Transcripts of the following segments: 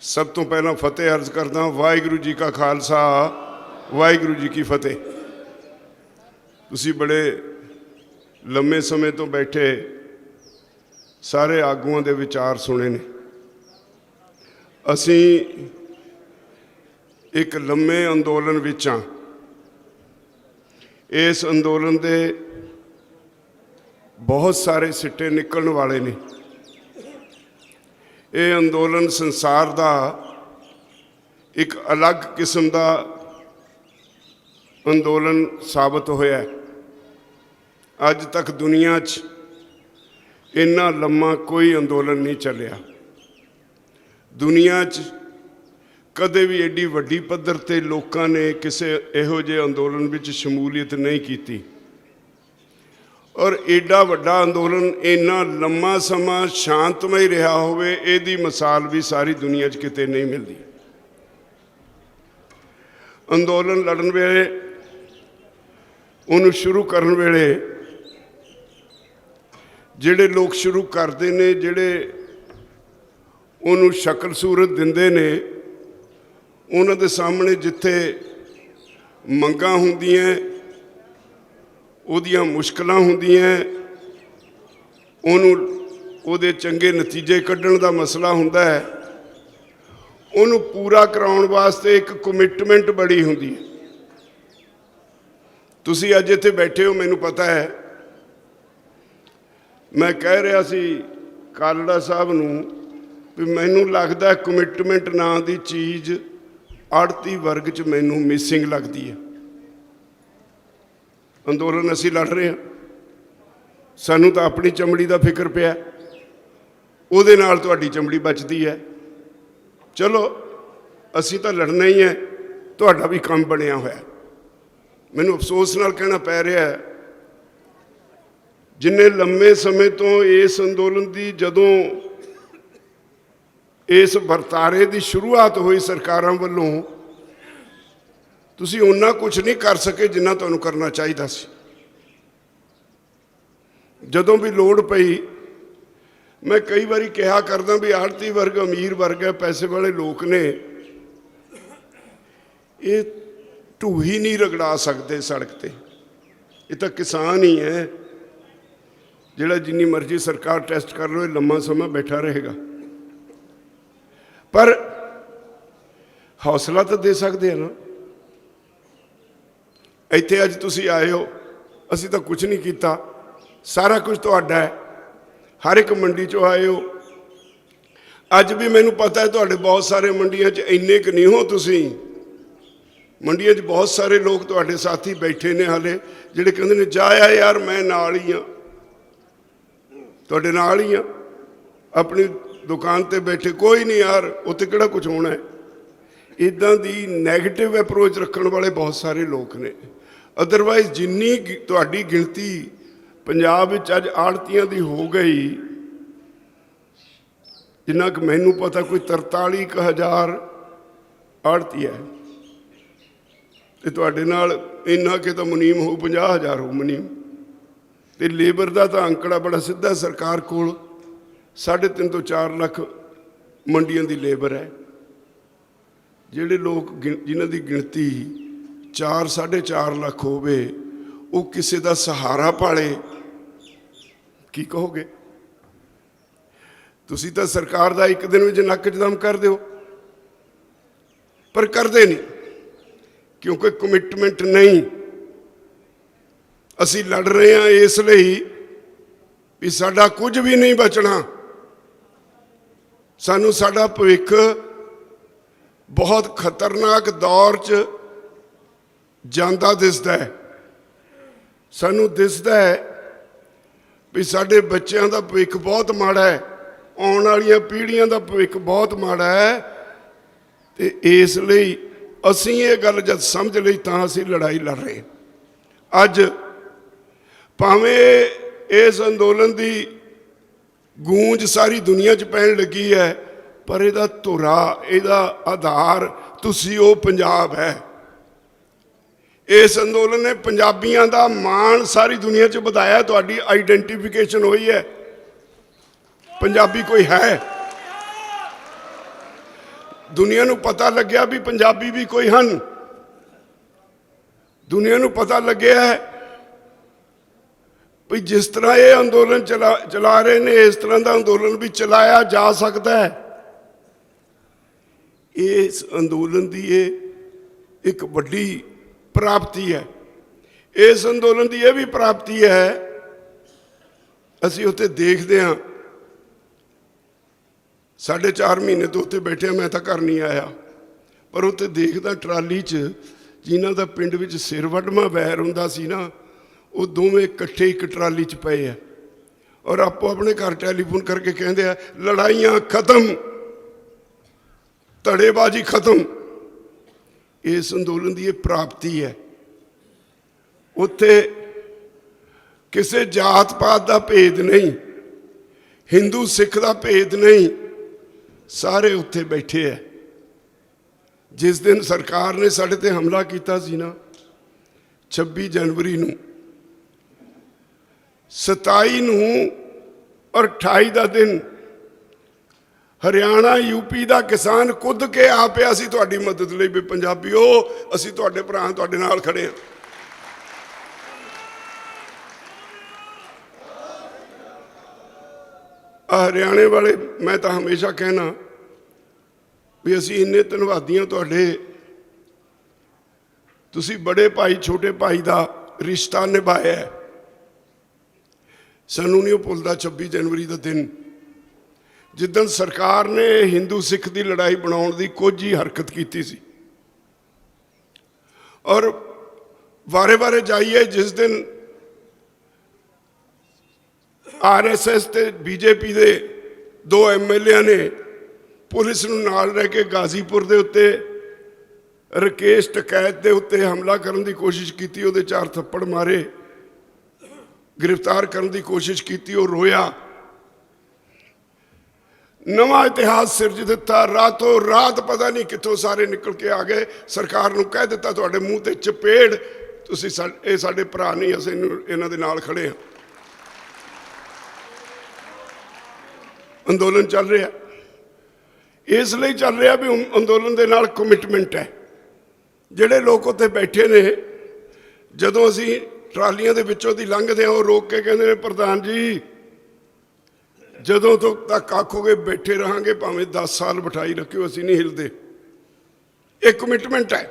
सब तो पहला फतेह अर्ज करदा, वाहिगुरू जी का खालसा वाहिगुरू जी की फतेह। तुसी बड़े लम्मे समय तो बैठे सारे आगुआं दे विचार सुने ने। असी एक लम्मे अंदोलन विच हां। इस अंदोलन दे बहुत सारे सिट्टे निकलने वाले ने। ये अंदोलन संसार का एक अलग किस्म का अंदोलन साबित होया है। अज तक दुनिया च इन्ना लम्मा कोई अंदोलन नहीं चलिया। दुनिया च कदे भी एडी वड्डी पद्धर ते लोकां ने किसी इहो जिहे अंदोलन विच शमूलीयत नहीं की। और एडा वड्डा अंदोलन इन्ना लम्मा समा शांतमय रहा होवे, इहदी मिसाल भी सारी दुनिया च किते नहीं मिलती। अंदोलन लड़न वेले, उन्हें शुरू करन वेले जिहड़े लोग शुरू करते ने, जिहड़े उन्हें शक्ल सूरत दिंदे ने, उन्हां दे सामने जिथे मंगां हुंदियां, उहदियां मुश्किलां हुंदियां, उहदे चंगे नतीजे कड्ढण दा मसला हुंदा है, उहनूं पूरा कराउण वास्ते एक कमिटमेंट बड़ी हुंदी है। तुसीं अज इत्थे बैठे हो, मैनूं पता है। मैं कह रहा सी कालड़ा साहब नूं भी मैनूं लगदा कमिटमेंट नां दी चीज़ आड़ती वर्ग च मैनूं मिसिंग लगदी है। अंदोलन असी लड़ रहे हैं, सानू तो अपनी चमड़ी का फिक्र पिया, उहदे नाल तुहाडी चमड़ी बचती है। चलो असी तो लड़ना ही है, तुहाडा भी काम बनिया होया। मैनूं अफसोस नाल कहना पै रहा है, जिन्ने लम्मे समय तो इस अंदोलन की जदों इस वरतारे की शुरुआत हुई सरकारां वल्लों, तुसीं उन्ना कुछ नहीं कर सके जिन्ना तुहानूं करना चाहिदा सी। जदों भी लोड़ पई, मैं कई बारी कहा करदा भी आड़ती वर्ग अमीर वर्ग है, पैसे वाले लोग ने, ये ढूही नहीं रगड़ा सकते सड़क ते। ये तो किसान ही है जिहड़ा जिन्नी मर्जी सरकार टेस्ट कर लो, लम्मा समा बैठा रहेगा। पर हौसला तो दे सकते हैं ना। इत्थे अज तुसीं आए हो, असी तो कुछ नहीं किया, सारा कुछ तुहाडा है। हर एक मंडी चो आए हो। अज भी मैनूं पता है तुहाडे बहुत सारे मंडियां च इन्ने क नहीं हो तुसीं। मंडियां च बहुत सारे लोग तुहाडे साथी बैठे ने हाले, जिहड़े कहंदे ने जाया यार मैं नाल ही हाँ, तुहाडे नाल ही हाँ, अपनी दुकान ते बैठे, कोई नहीं यार उत्ते किहड़ा कुछ होना है। इदां दी नैगेटिव अप्रोच रखने वाले बहुत सारे लोग ने। अदरवाइज जिन्नी तुहाडी गिणती पंजाब विच अज आड़तियां दी हो गई, जिन्ना कि मैनूं पता कोई 43,000 आड़ती है, ते तुहाडे नाल इन्ना कि तो मुनीम हो 50,000 हो मुनीम। ते लेबर का तो अंकड़ा बड़ा सीधा सरकार कोल 3.5 तो 4 लाख मंडियां दी लेबर है। जिहड़े लोग जिन्हां दी गिणती 4-4.5 लाख होवे, वो किसी का सहारा पाले, की कहोगे? तुसीं तां सरकार दा एक दिन विच नक च दम कर दिओ, पर करदे नहीं, क्योंकि कमिटमेंट नहीं। असी लड़ रहे हैं इसलिए भी साडा कुछ भी नहीं बचना। सानू साडा भविख बहुत खतरनाक दौर च जांदा दिसदा है। सानू दिसदा है भी साडे बच्चों का भविख बहुत माड़ा है, आने वाली पीढ़ियां का भविख बहुत माड़ा है। तो इसलिए असी ये गल जब समझ लई तां असी लड़ाई लड़ रहे। अज भावें इस अंदोलन की गूंज सारी दुनिया च पैण लगी है, पर इहदा धुरा, इहदा आधार तुसीं ओ पंजाब है। इस अंदोलन ने पंजाबियों का मान सारी दुनिया च वधाया। तुहाडी आइडेंटिफिकेशन हुई है, पंजाबी कोई है। दुनिया नूं पता लग्या भी पंजाबी भी कोई हन, दुनिया नूं पता लग्या है भी जिस तरह ये अंदोलन चला रहे ने इस तरह का अंदोलन भी चलाया जा सकता है। इस अंदोलन की ये एक बड़ी प्राप्ति है। इस अंदोलन की यह भी प्राप्ति है, असी उत्थे देखते हाँ 4.5 महीने तो उत्थे बैठे, मैं तो घर नहीं आया, पर उत्थे देखदा ट्राली च जिन्हां दा पिंड विच सिर वड्डमा वैर हुंदा सी ना, वो दोवें इकट्ठे एक ट्राली च पए है और आपो अपने घर टैलीफोन करके कहते हैं लड़ाइयां खत्म, धड़ेबाजी खत्म। इस अंदोलन की यह प्राप्ति है। उत्थे किसी जात पात का भेद नहीं, हिंदू सिख का भेद नहीं, सारे उत्थे बैठे है। जिस दिन सरकार ने साढ़े ते हमला किया सी ना 26 जनवरी नूं, 27 नूं और 28 का दिन हरियाणा यूपी का किसान खुद के आ पिया सी तुहाडी मदद लई भी पंजाबीओ असीं तुहाडे भरा तुहाडे नाल खड़े हां। हरियाणे वाले मैं तो हमेशा कहना भी असी इन्ने धन्नवादियां तुहाडे, तुसी बड़े भाई छोटे भाई का रिश्ता निभाया है। सानू नहीं भुलदा 26 जनवरी का दिन जिदन सरकार ने हिंदू सिख की लड़ाई बनाने की कुछ ही हरकत की सी और वारे वारे जाइए जिस दिन RSS ते BJP के 2 MLA ने पुलिस नूं नाल रह के गाजीपुर के उत्ते राकेश टकैत के उत्ते हमला करने की कोशिश की, उहदे 4 थप्पड़ मारे, गिरफ्तार करने की कोशिश की, वो रोया, नवा इतिहास सिरज दिता। रातों रात पता नहीं कितों सारे निकल के आ गए, सरकार नूं कह दिता तुहाडे मूँह ते चपेड़, तुसीं साडे भरा नहीं, असीं इन्हां दे नाल खड़े हां। अंदोलन चल रहा, इसलिए चल रहा भी अंदोलन के नाल कमिटमेंट है। जिहड़े लोग उत्थे बैठे ने, जदों असीं ट्रालियां दे विचों दी लंघदे हां, रोक के कहंदे ने प्रधान जी जदों तक आखोगे बैठे रहांगे, भावें 10 साल बिठाई रखियो, असीं नहीं हिलदे। एक कमिटमेंट है।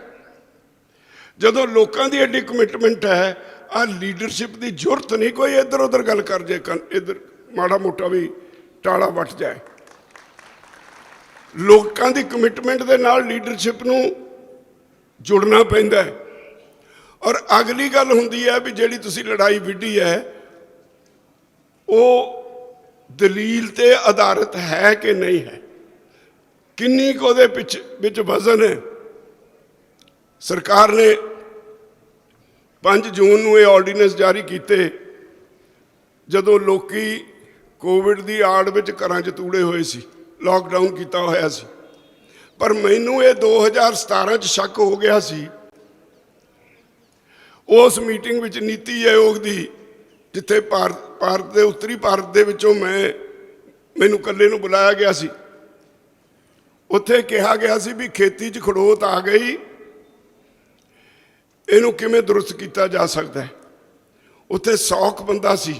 जदों लोकां दी एडी कमिटमेंट है, आ लीडरशिप की जरूरत नहीं कोई इधर उधर गल कर जे, इधर माड़ा मोटा भी टाला वट जाए। लोकां दी कमिटमेंट दे नाल लीडरशिप नूं जुड़ना पैंदा है। और अगली गल हुंदी है भी जिहड़ी तुसीं लड़ाई विढ़ी है वो दलील ते आधारित है कि नहीं है, किन्नी को दे विच वजन है। सरकार ने 5 जून नूं ये ऑर्डीनेंस जारी किए जदों लोकी कोविड की आड़ विच घरां च तूड़े हुए सी, लॉकडाउन किया होया सी। पर मैनू ये 2017 च शक हो गया सी, उस मीटिंग विच नीति आयोग की जिथे भारत के उत्तरी भारत दे विचों मैनू कल्ले नूं बुलाया गया सी, उत्थे कहा गया सी भी खेती च खड़ोत आ गई, इनू किवें दुरुस्त किया जा सकता है। उत्थे 100 बंदा सी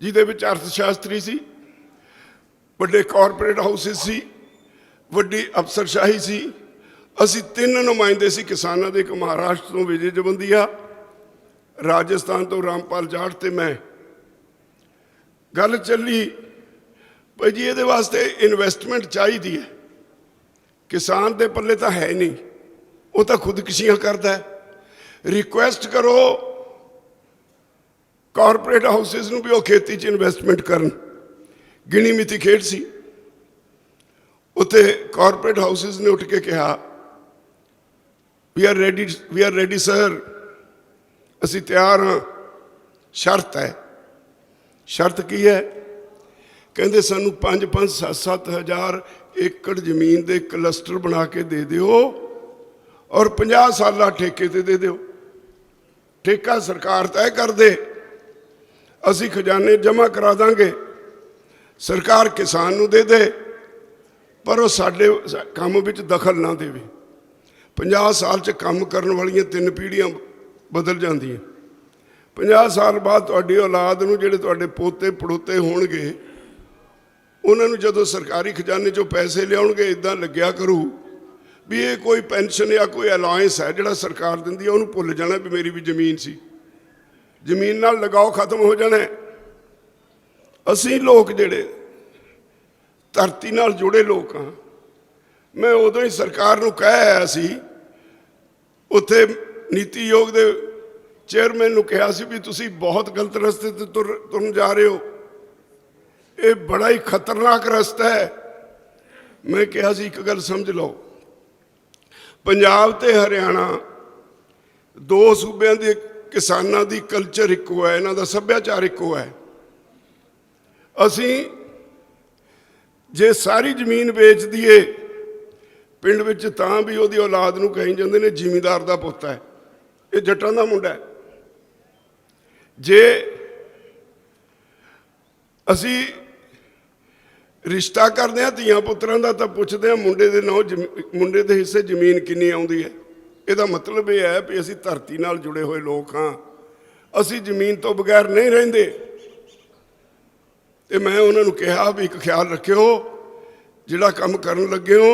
जिहदे विच अर्थशास्त्री सी, वड्डे कॉरपोरेट हाउसिस सी, वड्डी अफसरशाही सी। असी 3 नुमाइंदे सी किसानों के, एक महाराष्ट्र तो विजय जबंदिया, राजस्थान तो रामपाल जाट ते मैं। गल चली भाई जी ये वास्ते इन्वेस्टमेंट चाहिए है, किसान के पल्ले तो है नहीं, वो तो खुदकुशियां करता है। रिक्वेस्ट करो कॉरपोरेट हाउसिस नूं भी वो खेती च इन्वेस्टमेंट करन, गिणी मिति खेड सी। उत्थे कॉरपोरेट हाउसिस ने उठ के कहा वी आर रेडी सर, असी तैयार हाँ, शर्त है। शर्त की है? कहते सानू 5-5, 7-7 हज़ार एकड़ जमीन के क्लस्टर बना के दे दिओ और 50 साल ठेके ते दे दिओ। ठेका सरकार तय कर दे, असी खजाने जमा करा देंगे, सरकार किसान नू दे दे, पर वो साडे काम विच दखल ना देवे। 50 साल च काम करन वालियां 3 पीढ़ियां बदल जांदियां। 50 साल बाद तुहाडी औलाद नूं जिहड़े तुहाडे पोते पड़ोते होणगे, उन्हां नूं जदों सरकारी खजाने चों पैसे लियाउणगे इदां लग्गिया करू भी ये कोई पेंशन या कोई अलाउंस है जिहड़ा सरकार दिंदी है, उहनूं भुल जाना भी मेरी भी जमीन सी। जमीन नाल लगाओ खत्म हो जाना है। असीं लोग जिहड़े धरती नाल जुड़े लोग हाँ। मैं उदों ही सरकार नूं कह आया सी, उत्थे नीति आयोग दे चेयरमैन नूं कहा सी भी तुसीं बहुत गलत रस्ते ते तुरन जा रहे हो, ये बड़ा ही खतरनाक रस्ता है। मैं कहा सी एक गल समझ लो, पंजाब ते हरियाणा 2 सूबे के किसानों की कल्चर इको है, इन्हों का सभ्याचार इको है। असी जे सारी जमीन बेच दीए पिंड विच तां भी उहदी औलाद नूं कही जांदे ने जिमीदार दा पुत्त है, ये जट्टां दा मुंडा है। जे असी रिश्ता करते हैं धियां पुत्रां दा तां पुछदे हैं मुंडे दे नौ मुंडे दे हिस्से जमीन किन्नी आउंदी है। ਇਹਦਾ मतलब ये है भी असी धरती नाल जुड़े हुए लोग हाँ, असी जमीन तो बगैर नहीं रहिंदे। ते मैं उन्होंने कहा भी एक ख्याल रखियो, जिहड़ा काम करन लगे हो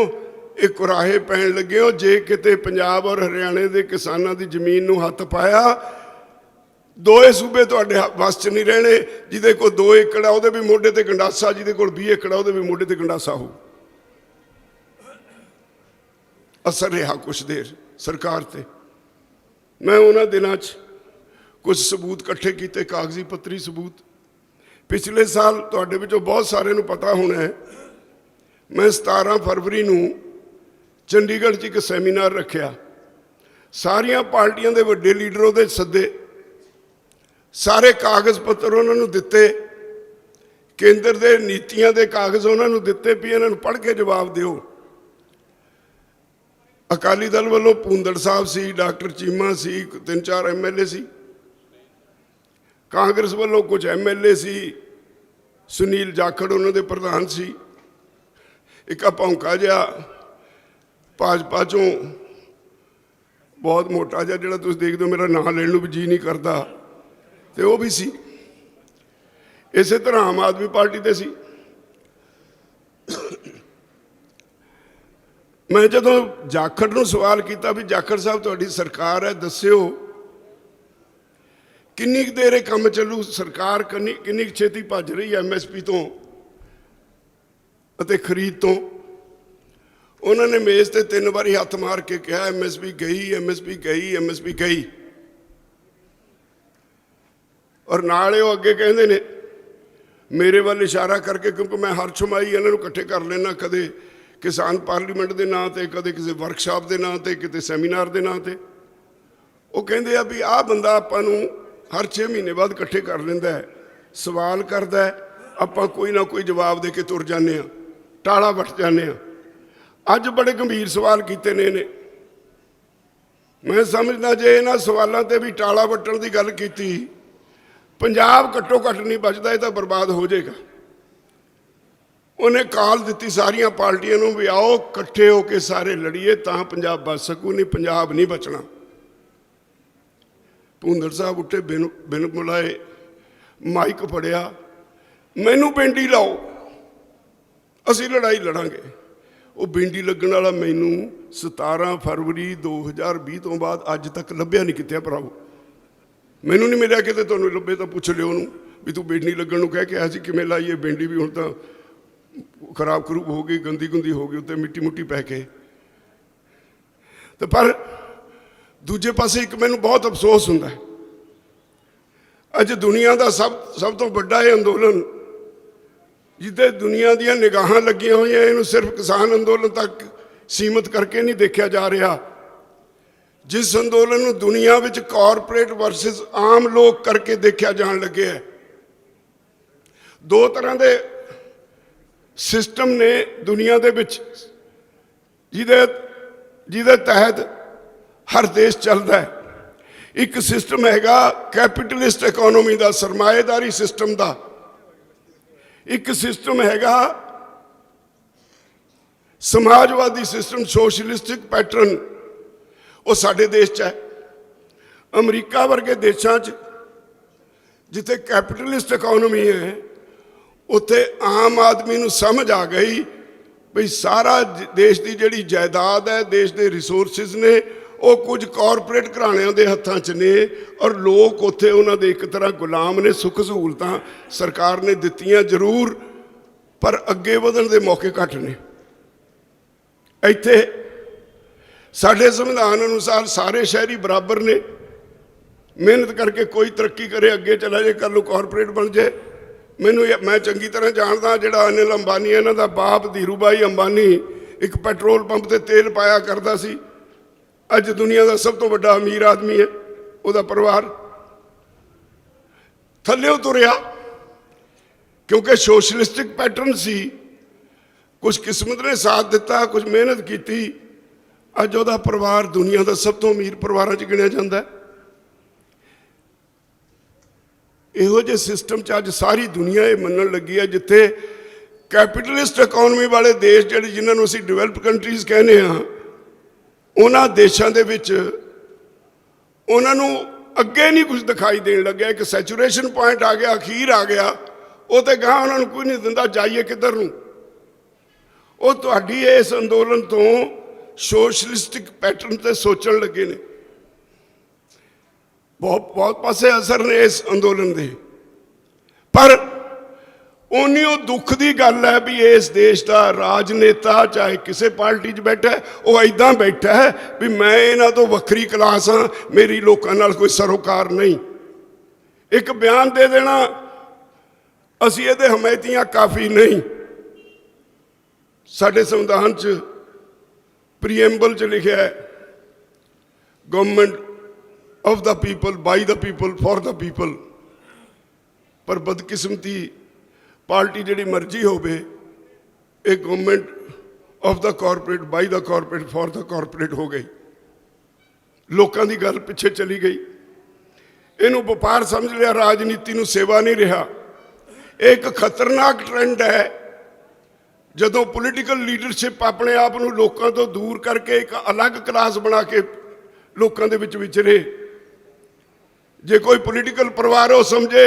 ये कुराहे पैण लगे हो, जे किते पंजाब और हरियाणे के किसानों की जमीन नूं हत्थ पाया, 2 सूबे तुहाडे वस च नहीं रहने। जिहदे कोल 2 एकड़ आ उहदे भी मोढे ते गंडासा, जिहदे कोल 20 एकड़ आ उहदे भी मोढे ते गंडासा हो। असर रहा कुछ देर सरकार ते। मैं उन्होंने दिनों कुछ सबूत इकट्ठे किए, कागजी पत्तरी सबूत। पिछले साल तुहाडे विचों बहुत सारे नूं पता होना है, मैं 17 फरवरी नूं चंडीगढ़ च एक सैमीनार रखिया। सारियां पार्टियां दे वड्डे लीडरों दे सदे, सारे कागज़ पत्तर उन्होंने दिते, केंद्र दे नीतियां दे कागज़ उन्होंने दिते भी इन्हां नूं पढ़ के जवाब दिओ। अकाली दल वालों भूंदड़ साहब सी, डॉक्टर चीमा सी, 3-4 MLA सी। कांग्रेस वालों कुछ MLA सी, सुनील जाखड़ उन्होंने प्रधान सी। एक भौंका जिहा भाजपा चों बहुत मोटा जिहा जिहड़ा तुसीं देखदे हो, मेरा नाम लेण नूं भी जी नहीं करता, ते वो भी सी। इस तरह आम आदमी पार्टी ते सी। मैं जदों जाखड़ नूं सवाल किया भी जाखड़ साहब तुहाडी सरकार है, दस्सिओ किन्नी देर ये काम चलू, सरकार किन्नी छेती भज रही है MSP तो अते खरीद तो। उन्होंने मेज़ ते 3 बारी हथ मार के कहा MSP गई, MSP गई, MSP गई। और नाले वो अगे कहते ने मेरे वाल इशारा करके, क्योंकि मैं हर छमाही इन्हों इकट्ठे कर लेना, कदे किसान पार्लीमेंट के नाँ से, कदे किसी वर्कशॉप के नाँ से, किते सैमीनार के नाँ से। वो कहते हैं भी आ बंदा आपां नूं हर 6 महीने बाद इकट्ठे कर लेंदा है, सवाल करता है, आपां कोई ना कोई जवाब दे के तुर जाने, टाला वट जाने। अज बड़े गंभीर सवाल किए ने इन्हें। मैं समझदा जे इन्हां सवालों ते भी टाला वट्टण की गल कीती, पंजाब घट्टो घट्ट नहीं बचता, ये तो बर्बाद हो जाएगा। उन्हें कॉल दी सारिया पार्टियां नूं भी आओ इकट्ठे होकर सारे लड़ीए, तां पंजाब बच सकू, नहीं पंजाब नहीं बचना। भूंदड़ साहब उठे बिन बुलाए, माइक फड़िया, मैनू बेंडी लाओ, असी लड़ाई लड़ांगे। वो बेंडी लगन वाला मैनू 17 फरवरी 2020 तो बाद अज तक लभ्या नहीं कित्ते भराओ। मैनू नहीं मिलिया किते, तुहानूं लभे तो पुछ लिओ उहनूं भी तू बेंडी लगन नूं कह के आया सी, किवें लाईए बेंडी भी हुण तां खराब खरूब हो गई, गंदी गुंदी हो गई, उत्ते मिट्टी मुट्टी पै के। तो पर दूजे पासे एक मैनूं बहुत अफसोस हुंदा है, अज दुनिया का सब तो बड़ा ये अंदोलन जिते दुनिया दी निगाहां लगियां होईयां, इहनूं सिर्फ किसान अंदोलन तक सीमित करके नहीं देखा जा रहा। जिस अंदोलन नूं दुनिया विच कॉरपोरेट वर्सिस आम लोग करके देखा जान लगे है। 2 तरह के सिस्टम ने दुनिया दे विच जिहदे तहत हर देश चलता है। एक सिस्टम हैगा कैपिटलिस्ट इकोनॉमी का, सरमाएदारी सिस्टम का। एक सिस्टम हैगा समाजवादी सिस्टम सोशलिस्टिक पैटर्न वो साडे देश च है। अमरीका वर्गे देशों च जिथे कैपिटलिस्ट इकोनॉमी है उत्थे आम आदमी नूं समझ आ गई भी सारा देश की जिहड़ी जायदाद है, देश के रिसोर्सिस ने वो कुछ कॉरपोरेट घराणिਆਂ ਦੇ हत्थां 'ਚ ने और लोग उत्थे उन्हां दे एक तरह गुलाम ने। सुख सहूलतां सरकार ने दित्तियां जरूर पर अगे वधण दे मौके घट ने। इत्थे साडे संविधान अनुसार सारे शहरी बराबर ने, मेहनत करके कोई तरक्की करे अगे चला जाए, कल कॉरपोरेट बन जाए। मैं चंगी तरह जानदा जिहड़ा अनिल अंबानी इन्हां दा बाप धीरूभाई अंबानी एक पेट्रोल पंप ते तेल पाया करदा सी, अज दुनिया का सब तो बड़ा अमीर आदमी है। उहदा परिवार थल्ले तुरिया क्योंकि सोशलिस्टिक पैटर्न सी। कुछ किस्मत ने साथ दिता, कुछ मेहनत की, अज उहदा परिवार दुनिया का सब तो अमीर परिवारों च गिणिया जांदा है। इहो जे सिस्टम च अज सारी दुनिया ये मनन लगी है जिथे कैपिटलिस्ट इकोनॉमी वाले देश जिहड़े जिन्होंने असीं डिवेलप कंट्रीज़ कहने हाँ, उन्हां देशां दे विच उन्हां नूं अगे नहीं कुछ दिखाई देण लग्या। एक सैचुरेशन पॉइंट आ गया, अखीर आ गया, वो तो गां उन्हां नूं कोई नहीं दिंदा जाइए किधर नूं। वो तुहाडी इस अंदोलन तो सोशलिस्टिक पैटर्न ते सोचण लगे ने। बहुत बहुत पासे असर ने इस अंदोलन दे, पर उन्नी वो दुख की गल है भी इस देश का राजनेता चाहे किसी पार्टी च बैठा है वो इदा बैठा है भी मैं इन्हां तो वक्री क्लास हाँ, मेरी लोगों नाल कोई सरोकार नहीं। एक बयान दे देना असी ये हमायतियां काफ़ी नहीं। साडे संविधान च प्रीएम्बल च लिखा है government of the people, by the people, for the people. पर बदकिस्मती पार्टी जिहड़ी मर्जी होवे एक government of the corporate, by the corporate, for the corporate हो गई। लोगों की गल पिछे चली गई, इनू व्यापार समझ लिया, राजनीति नू सेवा नहीं रहा। एक खतरनाक ट्रेंड है जदों पोलिटिकल लीडरशिप अपने आप नू लोगों तो दूर करके एक अलग क्लास बना के लोगों के विच विचरे। जे कोई पोलिटिकल परिवार हो समझे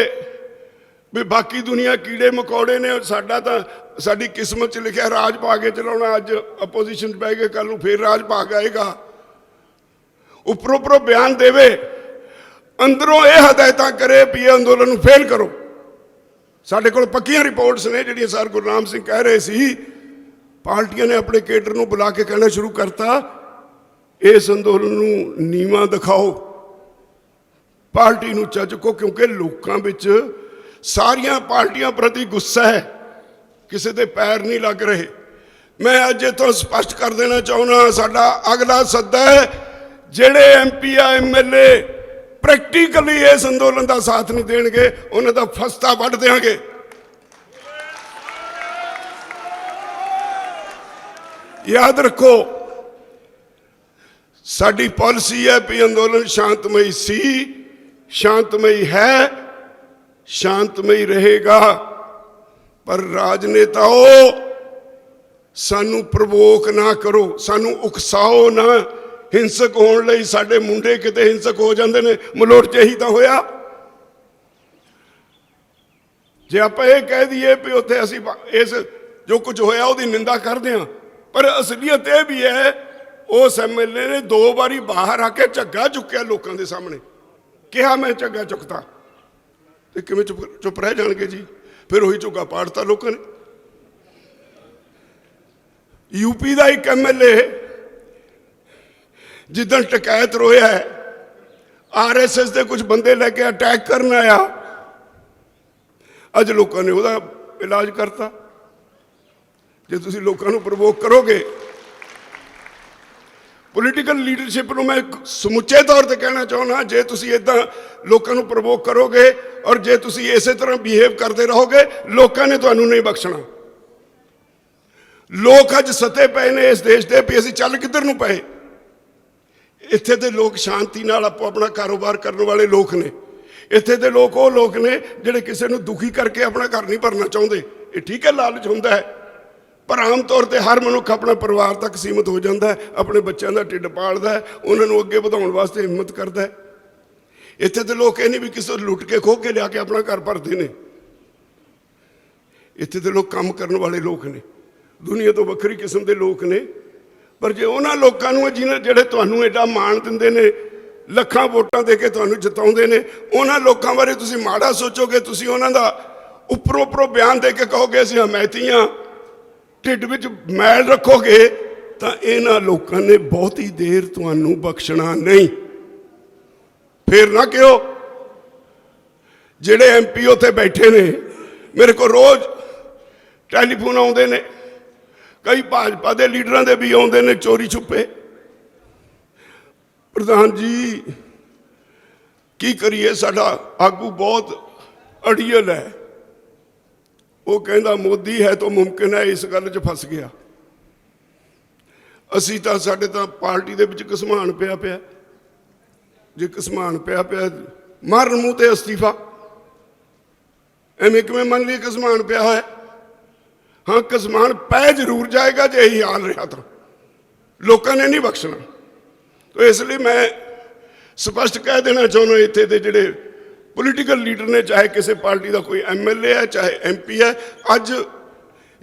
भी बाकी दुनिया कीड़े मकौड़े ने, साडा तां साडी किस्मत च लिखा राज पा के चलाउणा, अज अपोजिशन बह गए कल नूं फिर राज पा के आएगा। उपरों उपरों बयान देवे, अंदरों ये हदायतां करे भी ये अंदोलन नूं फेल करो। साडे कोल पक्कियां रिपोर्ट्स ने जिहड़ियां सर गुरनाम सिंह कह रहे सी, पार्टियां ने अपने केडर नूं बुला के कहना शुरू करता इस अंदोलन नूं नीवां दिखाओ, पार्टी नूं चुको, क्योंकि लोकां विच सारियां पार्टियां प्रति गुस्सा है, किसी के पैर नहीं लग रहे। मैं अज इतों स्पष्ट कर देना चाहना, साडा अगला सद्दा है जिहड़े MP आ MLA प्रैक्टिकली इस अंदोलन का साथ नहीं देणगे उन्हां दा फस्ता वढ देंगे। याद रखो साडी पॉलिसी है भी अंदोलन शांतमई सी, शांतमई है, शांतमई रहेगा। पर राजनेताओं सानू प्रवोक ना करो, सानू उकसाओ ना। हिंसक होने लई साडे मुंडे किते हिंसक हो जाते हैं, मलोट च ही तो होया। जे आपां ये कह दईए भी उत्थे असीं इस जो कुछ होया उहदी निंदा करदे हां, पर असलीयत ये भी है उस MLA ने 2 बारी बाहर आके झग्गा चुक्या लोगों के सामने, कहा मैं झग्गा चुकता, तो किवें चुप रह जाणगे जी। फिर वही झुग्गा पाड़ता लोगों ने। यूपी का एक MLA जिदन टकैत रोया है, RSS के कुछ बंदे लैके अटैक करना आया, अज लोगों ने वह इलाज करता। जे तुसी लोगों को प्रवोक करोगे, पोलिटिकल लीडरशिप को मैं समुचे तौर पर कहना चाहना, जे तुसी इदां लोगों को प्रवोक करोगे और जे तुसी इस तरह बिहेव करते रहोगे, लोगों ने तुहानू नहीं बख्शना। लोग अज सते पे ने इस देश के भी असीं चल किधर नूं पए। इत्थे दे लोग शांति नाल आपो अपना कारोबार करने वाले लोग ने। इत्थे दे लोग वो लोग ने जिहड़े किसी नूं दुखी करके अपना घर नहीं भरना चाहुंदे। ये ठीक है, लालच हुंदा है, ਪਰ ਆਮ ਤੌਰ ਤੇ ਹਰ ਮਨੁੱਖ ਆਪਣਾ ਪਰਿਵਾਰ ਤੱਕ ਸੀਮਤ ਹੋ ਜਾਂਦਾ ਹੈ, ਆਪਣੇ ਬੱਚਿਆਂ ਦਾ ਢਿੱਡ ਪਾਲਦਾ ਹੈ, ਉਹਨਾਂ ਨੂੰ ਅੱਗੇ ਵਧਾਉਣ ਵਾਸਤੇ ਹਿੰਮਤ ਕਰਦਾ ਹੈ। ਇੱਥੇ ਤੇ ਲੋਕ ਇਹ ਨਹੀਂ ਵੀ ਕਿਸੇ ਨੂੰ ਲੁੱਟ ਕੇ ਖੋਹ ਕੇ ਲਿਆ ਕੇ ਆਪਣਾ ਘਰ ਭਰਦੇ ਨੇ। ਇੱਥੇ ਤੇ ਲੋਕ ਕੰਮ ਕਰਨ ਵਾਲੇ ਲੋਕ ਨੇ, ਦੁਨੀਆ ਤੋਂ ਵੱਖਰੀ ਕਿਸਮ ਦੇ ਲੋਕ ਨੇ। ਪਰ ਜੇ ਉਹਨਾਂ ਲੋਕਾਂ ਨੂੰ ਜਿਹੜੇ ਤੁਹਾਨੂੰ ਐਡਾ ਮਾਣ ਦਿੰਦੇ ਨੇ, ਲੱਖਾਂ ਵੋਟਾਂ ਦੇ ਕੇ ਤੁਹਾਨੂੰ ਜਿਤਾਉਂਦੇ ਨੇ, ਉਹਨਾਂ ਲੋਕਾਂ ਬਾਰੇ ਤੁਸੀਂ ਮਾੜਾ ਸੋਚੋਗੇ, ਤੁਸੀਂ ਉਹਨਾਂ ਦਾ ਉੱਪਰੋਂ ਬਿਆਨ ਦੇ ਕੇ ਕਹੋਗੇ ਅਸੀਂ ਹਮਾਇਤੀਆਂ, ਢਿੱਡ ਵਿੱਚ ਮੈਲ ਰੱਖੋਗੇ, ਤਾਂ ਇਹਨਾਂ ਲੋਕਾਂ ਨੇ ਬਹੁਤੀ ਦੇਰ ਤੁਹਾਨੂੰ ਬਖਸ਼ਣਾ ਨਹੀਂ। ਫਿਰ ਨਾ ਕਿਹੋ ਜਿਹੜੇ MP ਉੱਥੇ ਬੈਠੇ ਨੇ, ਮੇਰੇ ਕੋਲ ਰੋਜ਼ ਟੈਲੀਫੋਨ ਆਉਂਦੇ ਨੇ, ਕਈ ਭਾਜਪਾ ਦੇ ਲੀਡਰਾਂ ਦੇ ਵੀ ਆਉਂਦੇ ਨੇ ਚੋਰੀ ਛੁਪੇ, ਪ੍ਰਧਾਨ ਜੀ ਕੀ ਕਰੀਏ, ਸਾਡਾ ਆਗੂ ਬਹੁਤ ਅੜੀਅਲ ਹੈ, ਉਹ ਕਹਿੰਦਾ ਮੋਦੀ ਹੈ ਤਾਂ ਮੁਮਕਿਨ ਹੈ, ਇਸ ਗੱਲ 'ਚ ਫਸ ਗਿਆ। ਅਸੀਂ ਤਾਂ ਸਾਡੇ ਤਾਂ ਪਾਰਟੀ ਦੇ ਵਿੱਚ ਘਸਮਾਨ ਪਿਆ, ਜੇ ਘਸਮਾਨ ਪਿਆ ਮਾਰਨ ਮੂੰਹ ਤੇ ਅਸਤੀਫਾ, ਐਵੇਂ ਕਿਵੇਂ ਮੰਨ ਲਈ ਘਸਮਾਨ ਪਿਆ ਹੋਇਆ? ਹਾਂ, ਘਸਮਾਨ ਪੈ ਜ਼ਰੂਰ ਜਾਏਗਾ ਜੇ ਇਹੀ ਹਾਲ ਰਿਹਾ ਤਾਂ, ਲੋਕਾਂ ਨੇ ਨਹੀਂ ਬਖਸ਼ਣਾ। ਤਾਂ ਇਸ ਲਈ ਮੈਂ ਸਪਸ਼ਟ ਕਹਿ ਦੇਣਾ ਚਾਹੁੰਦਾ, ਇੱਥੇ ਦੇ ਜਿਹੜੇ ਪੋਲੀਟੀਕਲ ਲੀਡਰ ਨੇ, ਚਾਹੇ ਕਿਸੇ ਪਾਰਟੀ ਦਾ ਕੋਈ MLA ਹੈ, ਚਾਹੇ MP ਹੈ, ਅੱਜ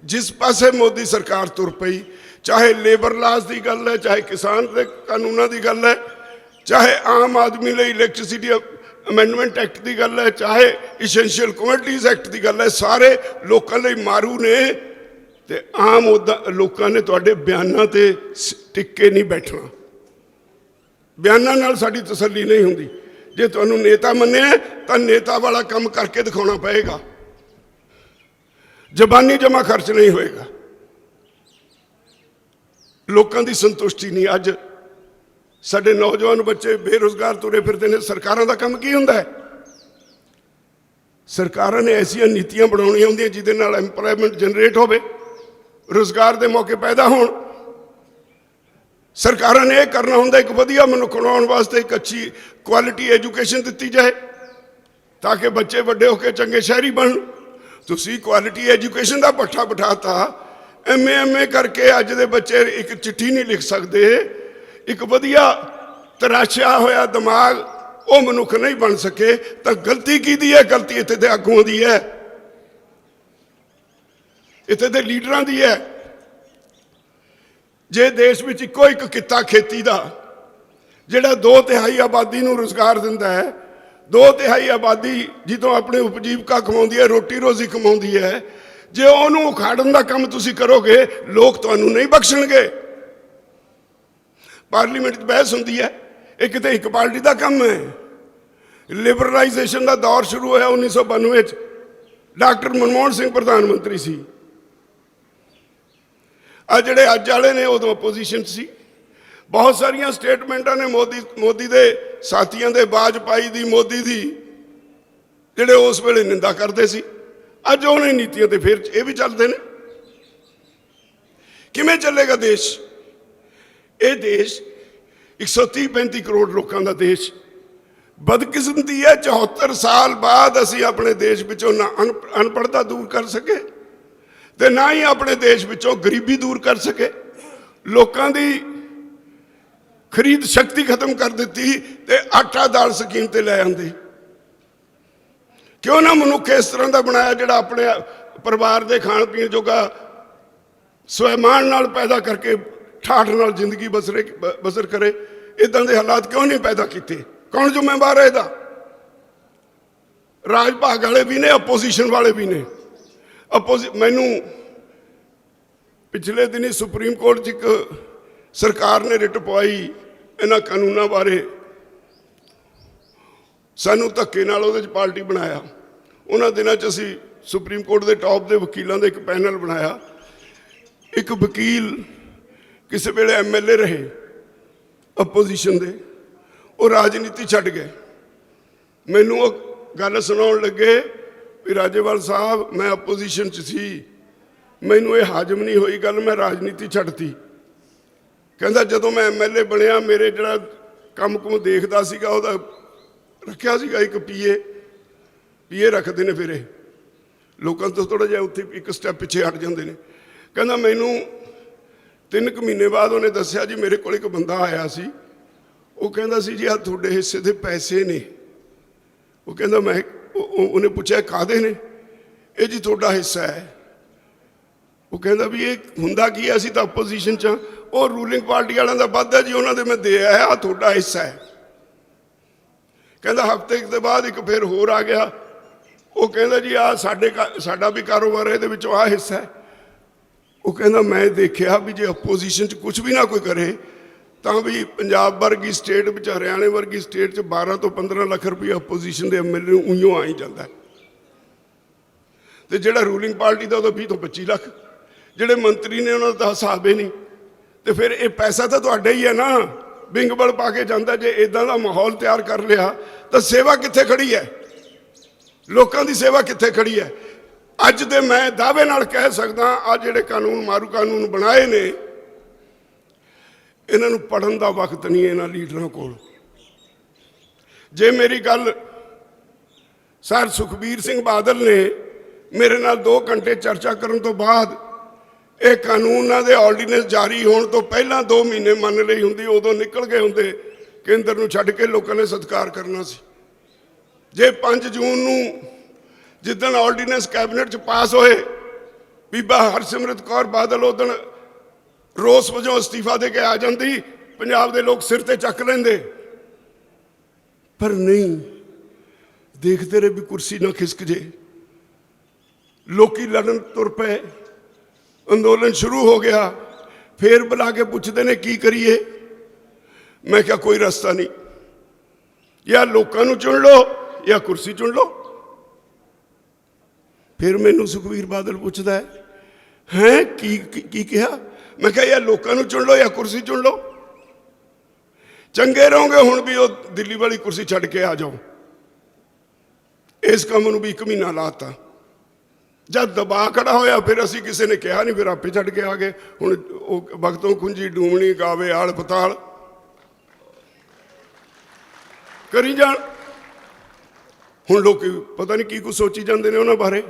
ਜਿਸ ਪਾਸੇ ਮੋਦੀ ਸਰਕਾਰ ਤੁਰ ਪਈ, ਚਾਹੇ ਲੇਬਰ ਲਾਜ਼ ਦੀ ਗੱਲ ਹੈ, ਚਾਹੇ ਕਿਸਾਨ ਦੇ ਕਾਨੂੰਨਾਂ ਦੀ ਗੱਲ ਹੈ, ਚਾਹੇ ਆਮ ਆਦਮੀ ਲਈ ਇਲੈਕਟ੍ਰਿਸਿਟੀ ਅਮੈਂਡਮੈਂਟ ਐਕਟ ਦੀ ਗੱਲ ਹੈ, ਚਾਹੇ ਇਸੈਂਸ਼ੀਅਲ ਕਮੋਡਿਟੀਜ਼ ਐਕਟ ਦੀ ਗੱਲ ਹੈ, ਸਾਰੇ ਲੋਕਾਂ ਲਈ ਮਾਰੂ ਨੇ। ਤੇ ਆਮ ਲੋਕਾਂ ਨੇ ਤੁਹਾਡੇ ਬਿਆਨਾਂ ਤੇ ਟਿੱਕੇ ਨਹੀਂ ਬੈਠਣਾ। ਬਿਆਨਾਂ ਨਾਲ ਸਾਡੀ ਤਸੱਲੀ ਨਹੀਂ ਹੁੰਦੀ। ਜੇ ਤੁਹਾਨੂੰ ਨੇਤਾ ਮੰਨਿਆ ਤਾਂ ਨੇਤਾ ਵਾਲਾ ਕੰਮ ਕਰਕੇ ਦਿਖਾਉਣਾ ਪਏਗਾ, ਜ਼ਬਾਨੀ ਜਮਾ ਖਰਚ ਨਹੀਂ ਹੋਏਗਾ। ਲੋਕਾਂ ਦੀ ਸੰਤੁਸ਼ਟੀ ਨਹੀਂ। ਅੱਜ ਸਾਡੇ ਨੌਜਵਾਨ ਬੱਚੇ ਬੇਰੁਜ਼ਗਾਰ ਤੁਰੇ ਫਿਰਦੇ ਨੇ। ਸਰਕਾਰਾਂ ਦਾ ਕੰਮ ਕੀ ਹੁੰਦਾ ਹੈ? ਸਰਕਾਰਾਂ ਨੇ ਐਸੀਆਂ ਨੀਤੀਆਂ ਬਣਾਉਣੀਆਂ ਹੁੰਦੀਆਂ ਜਿਹਦੇ ਨਾਲ ਐਮਪਲੋਇਮੈਂਟ ਜਨਰੇਟ ਹੋਵੇ, ਰੁਜ਼ਗਾਰ ਦੇ ਮੌਕੇ ਪੈਦਾ ਹੋਣ। ਸਰਕਾਰਾਂ ਨੇ ਇਹ ਕਰਨਾ ਹੁੰਦਾ, ਇੱਕ ਵਧੀਆ ਮਨੁੱਖ ਬਣਾਉਣ ਵਾਸਤੇ ਇੱਕ ਅੱਛੀ ਕੁਆਲਿਟੀ ਐਜੂਕੇਸ਼ਨ ਦਿੱਤੀ ਜਾਏ ਤਾਂ ਕਿ ਬੱਚੇ ਵੱਡੇ ਹੋ ਕੇ ਚੰਗੇ ਸ਼ਹਿਰੀ ਬਣਨ। ਤੁਸੀਂ ਕੁਆਲਿਟੀ ਐਜੂਕੇਸ਼ਨ ਦਾ ਪੱਠਾ ਬਿਠਾਤਾ। MA ਕਰਕੇ ਅੱਜ ਦੇ ਬੱਚੇ ਇੱਕ ਚਿੱਠੀ ਨਹੀਂ ਲਿਖ ਸਕਦੇ, ਇੱਕ ਵਧੀਆ ਤਰਾਸ਼ਿਆ ਹੋਇਆ ਦਿਮਾਗ ਉਹ ਮਨੁੱਖ ਨਹੀਂ ਬਣ ਸਕੇ। ਤਾਂ ਗਲਤੀ ਕਿਹਦੀ ਹੈ? ਗਲਤੀ ਇੱਥੇ ਦੇ ਆਗੂਆਂ ਦੀ ਹੈ, ਇੱਥੇ ਦੇ ਲੀਡਰਾਂ ਦੀ ਹੈ। ਜੇ ਦੇਸ਼ ਵਿੱਚ ਇੱਕੋ ਇੱਕ ਕਿੱਤਾ ਖੇਤੀ ਦਾ ਜਿਹੜਾ 2/3 ਆਬਾਦੀ ਨੂੰ ਰੁਜ਼ਗਾਰ ਦਿੰਦਾ ਹੈ, 2/3 ਆਬਾਦੀ ਜਦੋਂ ਆਪਣੇ ਉਪਜੀਵਕਾ ਕਮਾਉਂਦੀ ਹੈ, ਰੋਟੀ ਰੋਜ਼ੀ ਕਮਾਉਂਦੀ ਹੈ, ਜੇ ਉਹਨੂੰ ਉਖਾੜਨ ਦਾ ਕੰਮ ਤੁਸੀਂ ਕਰੋਗੇ, ਲੋਕ ਤੁਹਾਨੂੰ ਨਹੀਂ ਬਖਸ਼ਣਗੇ। ਪਾਰਲੀਮੈਂਟ 'ਚ ਬਹਿਸ ਹੁੰਦੀ ਹੈ, ਇਹ ਕਿਤੇ ਇੱਕ ਪਾਰਟੀ ਦਾ ਕੰਮ ਹੈ। ਲਿਬਰਲਾਈਜੇਸ਼ਨ ਦਾ ਦੌਰ ਸ਼ੁਰੂ ਹੋਇਆ 1992 'ਚ, ਡਾਕਟਰ ਮਨਮੋਹਨ ਸਿੰਘ ਪ੍ਰਧਾਨ ਮੰਤਰੀ ਸੀ। ਆ ਜਿਹੜੇ ਅੱਜ ਵਾਲੇ ਨੇ ਉਦੋਂ ਆਪੋਜੀਸ਼ਨ ਸੀ। ਬਹੁਤ ਸਾਰੀਆਂ ਸਟੇਟਮੈਂਟਾਂ ਨੇ ਮੋਦੀ ਦੇ ਸਾਥੀਆਂ ਦੇ, ਵਾਜਪਾਈ ਦੀ, ਮੋਦੀ ਦੀ, ਜਿਹੜੇ ਉਸ ਵੇਲੇ ਨਿੰਦਾ ਕਰਦੇ ਸੀ। ਅੱਜ ਉਹਨੇ ਨੀਤੀਆਂ ਤੇ ਫਿਰ ਇਹ ਵੀ ਚੱਲਦੇ ਨੇ। ਕਿਵੇਂ ਚੱਲੇਗਾ ਦੇਸ਼? ਇਹ ਦੇਸ਼ 130-35 ਕਰੋੜ ਲੋਕਾਂ ਦਾ ਦੇਸ਼। ਬਦਕਿਸਮਤੀ ਹੈ 74 ਸਾਲ ਬਾਅਦ ਅਸੀਂ ਆਪਣੇ ਦੇਸ਼ ਵਿੱਚੋਂ ਨਾ ਅਨਪੜ੍ਹਤਾ ਦੂਰ ਕਰ ਸਕੇ ਤੇ ਨਾ ਹੀ ਆਪਣੇ ਦੇਸ਼ ਵਿੱਚੋਂ ਗਰੀਬੀ ਦੂਰ ਕਰ ਸਕੇ। ਲੋਕਾਂ ਦੀ ਖਰੀਦ ਸ਼ਕਤੀ ਖਤਮ ਕਰ ਦਿੱਤੀ ਤੇ ਆਟਾ ਦਾਲ ਸਕੀਮ ਤੇ ਲੈ ਆਂਦੇ। ਕਿਉਂ ਨਾ ਮਨੁੱਖ ਇਸ ਤਰ੍ਹਾਂ ਦਾ ਬਣਾਇਆ ਜਿਹੜਾ ਆਪਣੇ ਪਰਿਵਾਰ ਦੇ ਖਾਣ ਪੀਣ ਜੋਗਾ ਸਵੈਮਾਨ ਨਾਲ ਪੈਦਾ ਕਰਕੇ ਠਾਠ ਨਾਲ ਜ਼ਿੰਦਗੀ ਬਸਰ ਕਰੇ। ਇਦਾਂ ਦੇ ਹਾਲਾਤ ਕਿਉਂ ਨਹੀਂ ਪੈਦਾ ਕੀਤੇ? ਕੌਣ ਜ਼ਿੰਮੇਵਾਰ ਹੈ ਇਹਦਾ? ਰਾਜ ਭਾਗ ਵਾਲੇ ਵੀ ਨੇ, ਆਪੋਜੀਸ਼ਨ ਵਾਲੇ ਵੀ ਨੇ। ਮੈਨੂੰ ਪਿਛਲੇ ਦਿਨੀ ਸੁਪਰੀਮ ਕੋਰਟ 'ਚ ਇੱਕ ਸਰਕਾਰ ਨੇ ਰਿਟ ਪਵਾਈ ਇਹਨਾਂ ਕਾਨੂੰਨਾਂ ਬਾਰੇ। ਸਾਨੂੰ ਧੱਕੇ ਨਾਲ ਉਹਦੇ 'ਚ ਪਾਰਟੀ ਬਣਾਇਆ। ਉਹਨਾਂ ਦਿਨਾਂ 'ਚ ਅਸੀਂ ਸੁਪਰੀਮ ਕੋਰਟ ਦੇ ਟੌਪ ਦੇ ਵਕੀਲਾਂ ਦਾ ਇੱਕ ਪੈਨਲ ਬਣਾਇਆ। ਇੱਕ ਵਕੀਲ ਕਿਸੇ ਵੇਲੇ MLA ਰਹੇ ਆਪੋਜੀਸ਼ਨ ਦੇ, ਉਹ ਰਾਜਨੀਤੀ ਛੱਡ ਗਏ। ਮੈਨੂੰ ਉਹ ਗੱਲ ਸੁਣਾਉਣ ਲੱਗੇ ਵੀ ਰਾਜੇਵਾਲ ਸਾਹਿਬ, ਮੈਂ ਆਪੋਜੀਸ਼ਨ 'ਚ ਸੀ, ਮੈਨੂੰ ਇਹ ਹਾਜ਼ਮ ਨਹੀਂ ਹੋਈ ਗੱਲ, ਮੈਂ ਰਾਜਨੀਤੀ ਛੱਡਤੀ। ਕਹਿੰਦਾ ਜਦੋਂ ਮੈਂ MLA ਬਣਿਆ, ਮੇਰੇ ਜਿਹੜਾ ਕੰਮ ਦੇਖਦਾ ਸੀਗਾ ਉਹਦਾ ਰੱਖਿਆ ਸੀਗਾ ਇੱਕ PA ਰੱਖਦੇ ਨੇ। ਫਿਰ ਇਹ ਲੋਕਾਂ ਤੋਂ ਥੋੜ੍ਹਾ ਜਿਹਾ ਉੱਥੇ ਇੱਕ ਸਟੈਪ ਪਿੱਛੇ ਹਟ ਜਾਂਦੇ ਨੇ। कहना मैनू 3 महीने बाद उन्हें दसिया जी मेरे को एक बंदा आया सी, वो कहता सी जी आ थोड़े हिस्से के पैसे ने। वो कहता मैं उन्हें पूछा कादे ने? ये जी थोड़ा हिस्सा है। वो कहता भी ये हुंदा की है, असीं तां अपोजिशन च हां, वो रूलिंग पार्टी वालों का वादा जी उन्होंने मैं दे आया, आ थोड़ा हिस्सा है। कहता हफ्ते के बाद एक फिर होर आ गया, वो कहता जी आ साडा भी कारोबार है, ये विचों आ हिस्सा है। वो कहता मैं देखा भी जे अपोजिशन च कुछ भी ना कोई करे तो भी पंजाब वर्गी स्टेट में, हरियाणे वर्गी स्टेट च 12 तो 15 लाख रुपया अपोजिशन के एमएलए उइयों आ ही जाता है, तो जोड़ा रूलिंग पार्टी का वो 20 तो 25 लाख, जोड़े मंत्री ने उन्होंने तो हिसाब ही नहीं। तो फिर ये पैसा तो तुहाडा ही है ना, बिंग बल पा के जाता। जे इदां दा माहौल तैयार कर लिया तो सेवा कित्थे खड़ी है, लोगों की सेवा कित्थे खड़ी है? अज दे मैं दावे नाल कह सकदा आ जिहड़े कानून मारू कानून बनाए ने, इन्हां नूं पढ़न दा वक्त नहीं है इन्हां लीडरां कोल। जे मेरी गल सर सुखबीर सिंह बादल ने मेरे नाल 2 घंटे चर्चा करन तो बाद ये कानूनां दे ऑर्डीनेंस जारी होने तो पहला 2 महीने मन लई हुंदी, उदों निकल गए हुंदे, केंद्र नूं छड्ड के लोकां ने सत्कार करना सी। जे 5 जून नूं जिदन ऑर्डीनेंस कैबिनेट च पास होए, बीबा हरसिमरत कौर बादल उदन रोस वजों अस्तीफा दे के आ जाती, पंजाब दे लोग सिर ते चक लेंदे, पर नहीं, देखते रहे भी कुर्सी ना खिसक जे। लोकी लड़न तुर पे, अंदोलन शुरू हो गया, फिर बुला के पूछते ने की करिए। मैं क्या कोई रास्ता नहीं, या लोगों नूं चुन लो या कुर्सी चुन लो। फिर मैनू सुखबीर बादल पूछता है की कहा? मैं क्या या लोगों नूं चुन लो या कुर्सी चुन लो, चंगे रहोगे हुण भी वो दिल्ली वाली कुर्सी छड्ड के आ जाओ। इस काम नूं भी 1 महीना लाता, जब दबा खड़ा होया फिर असी किसी ने कहा नहीं, फिर आपे छड्ड के आ गए। हुण वक्तों कुंजी डूमणी गावे आल पताल करी जाण। हुण लोग पता नहीं की कुछ सोची जाते हैं उन्होंने बारे।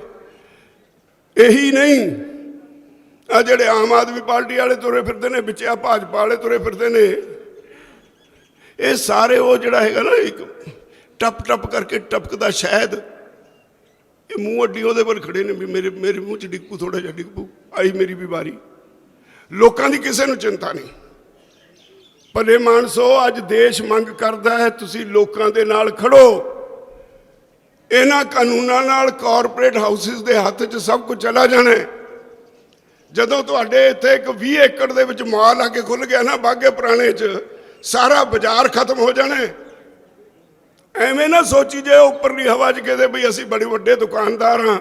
यही नहीं, आ जिहड़े आम आदमी पार्टी वाले तुरे फिरते हैं, बिच आ भाजपा वाले तुरे फिरते हैं, ये सारे वो जिहड़ा हैगा ना एक टप टप करके टपकदा शहद, ये मूँह अड्डी वो पर खड़े ने भी मेरे मेरे मूँह च डिग पू, थोड़ा जिहा डिग पू, आई मेरी भी बारी। लोगों की किसी को चिंता नहीं। भले मानसो अज देश मंग करता है तुसी लोगों के नाल खड़ो। इन्हां कानूनां नाल कॉरपोरेट हाउसिस के हत्थ च सब कुछ चला जाना है। जदों तुहाडे इत्थे एक 20 एकड़ दे विच मॉल आके खुल गया ना बागे पुराने च, सारा बाजार खत्म हो जाना है। एवें ना सोची जे उपरली हवा च कहते बई असीं बड़े वड्डे दुकानदार हाँ,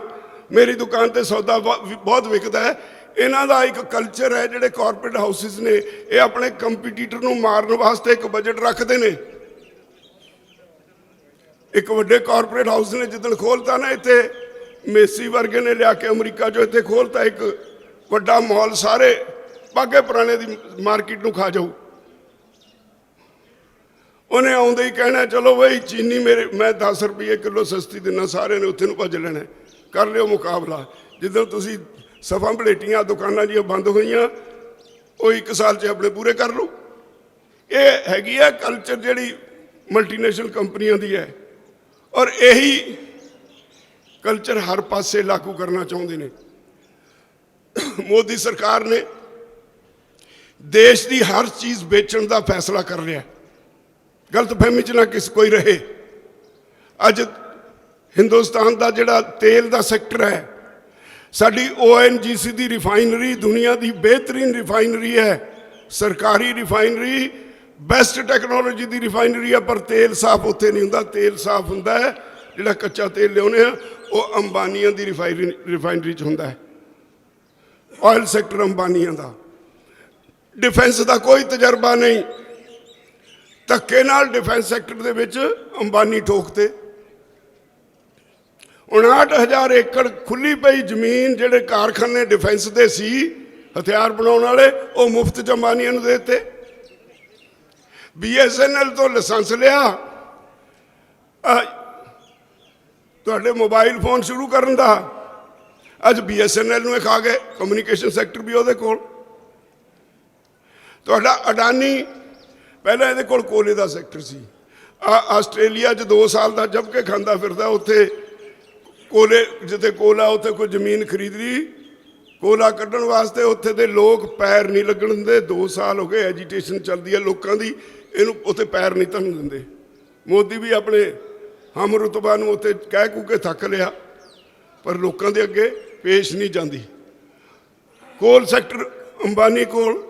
मेरी दुकान ते सौदा बहुत विकदा है। इन्हां दा एक कल्चर है, जिहड़े कॉरपोरेट हाउसिस ने ये अपने कंपीटीटर नूं मारन वास्ते एक बजट रखते हैं। एक वड्डे कॉरपोरेट हाउस ने जिदन खोलता ना इत्थे, मेसी वर्गे ने लिया के अमरीका जो इत्थे खोलता एक वड्डा मॉल, सारे बागे पुराने दी मार्केट नूं खा जाऊ। उन्हें आउंदे ही कहना चलो बई चीनी मेरे मैं 10 रुपये किलो सस्ती दिना, सारे ने उत्थे नूं भज लेना, कर लियो मुकाबला। जिदन तुसीं सफा भलेटियां दुकानां जी बंद होईयां, वो 1 साल च अपने पूरे कर लो। ये हैगी है कल्चर जिहड़ी मल्टीनेशनल कंपनियां दी है, और यही कल्चर हर पासे लागू करना चाहते हैं। मोदी सरकार ने देश की हर चीज़ बेचण का फैसला कर लिया, गलत फहमी च ना किस कोई रहे। अज हिंदुस्तान का जिहड़ा तेल का सैक्टर है, साडी ONGC की रिफाइनरी दुनिया की बेहतरीन रिफाइनरी है, सरकारी रिफाइनरी, बेस्ट टैक्नोलॉजी की रिफाइनरी है, पर तेल साफ उत्थे नहीं हुंदा। तेल साफ हुंदा है जिहड़ा कच्चा तेल लियाउने आ वो अंबानिया की रिफाइनरी च हुंदा है, ऑयल सैक्टर अंबानिया का। डिफेंस का कोई तजर्बा नहीं, धक्के नाल डिफेंस सैक्टर दे विच अंबानी ठोकते। 59,000 एकड़ खुली पई जमीन जिहड़े कारखाने डिफेंस दे सी हथियार बनाउण वाले, वो मुफ्त च अंबानिया नूं दे दित्ते। BSNL तो लाइसेंस लिया तुहाडे मोबाइल फोन शुरू करन दा, ਅੱਜ BSNL ਨੂੰ ਇਹ ਖਾ ਗਏ, ਕਮਿਊਨੀਕੇਸ਼ਨ ਸੈਕਟਰ ਵੀ ਉਹਦੇ ਕੋਲ। ਤੁਹਾਡਾ ਅਡਾਨੀ ਪਹਿਲਾਂ ਇਹਦੇ ਕੋਲ ਕੋਲੇ ਦਾ ਸੈਕਟਰ ਸੀ। ਆਸਟ੍ਰੇਲੀਆ 'ਚ 2 ਸਾਲ ਦਾ ਜਬ ਕੇ ਖਾਂਦਾ ਫਿਰਦਾ, ਉੱਥੇ ਕੋਲੇ ਜਿੱਥੇ ਕੋਲਾ ਉੱਥੇ ਕੋਈ ਜ਼ਮੀਨ ਖਰੀਦ ਲਈ ਕੋਲਾ ਕੱਢਣ ਵਾਸਤੇ, ਉੱਥੇ ਦੇ ਲੋਕ ਪੈਰ ਨਹੀਂ ਲੱਗਣ ਦਿੰਦੇ। 2 ਸਾਲ ਹੋ ਗਏ ਐਜੀਟੇਸ਼ਨ ਚੱਲਦੀ ਹੈ ਲੋਕਾਂ ਦੀ, ਇਹਨੂੰ ਉੱਥੇ ਪੈਰ ਨਹੀਂ ਧਰਨ ਦਿੰਦੇ। ਮੋਦੀ ਵੀ ਆਪਣੇ ਹਮ ਰੁਤਬਾ ਨੂੰ ਉੱਥੇ ਕਹਿ ਕੂ ਕੇ ਥੱਕ ਲਿਆ, ਪਰ ਲੋਕਾਂ ਦੇ ਅੱਗੇ ਪੇਸ਼ ਨਹੀਂ ਜਾਂਦੀ। ਕੋਲ ਸੈਕਟਰ ਅੰਬਾਨੀ ਕੋਲ,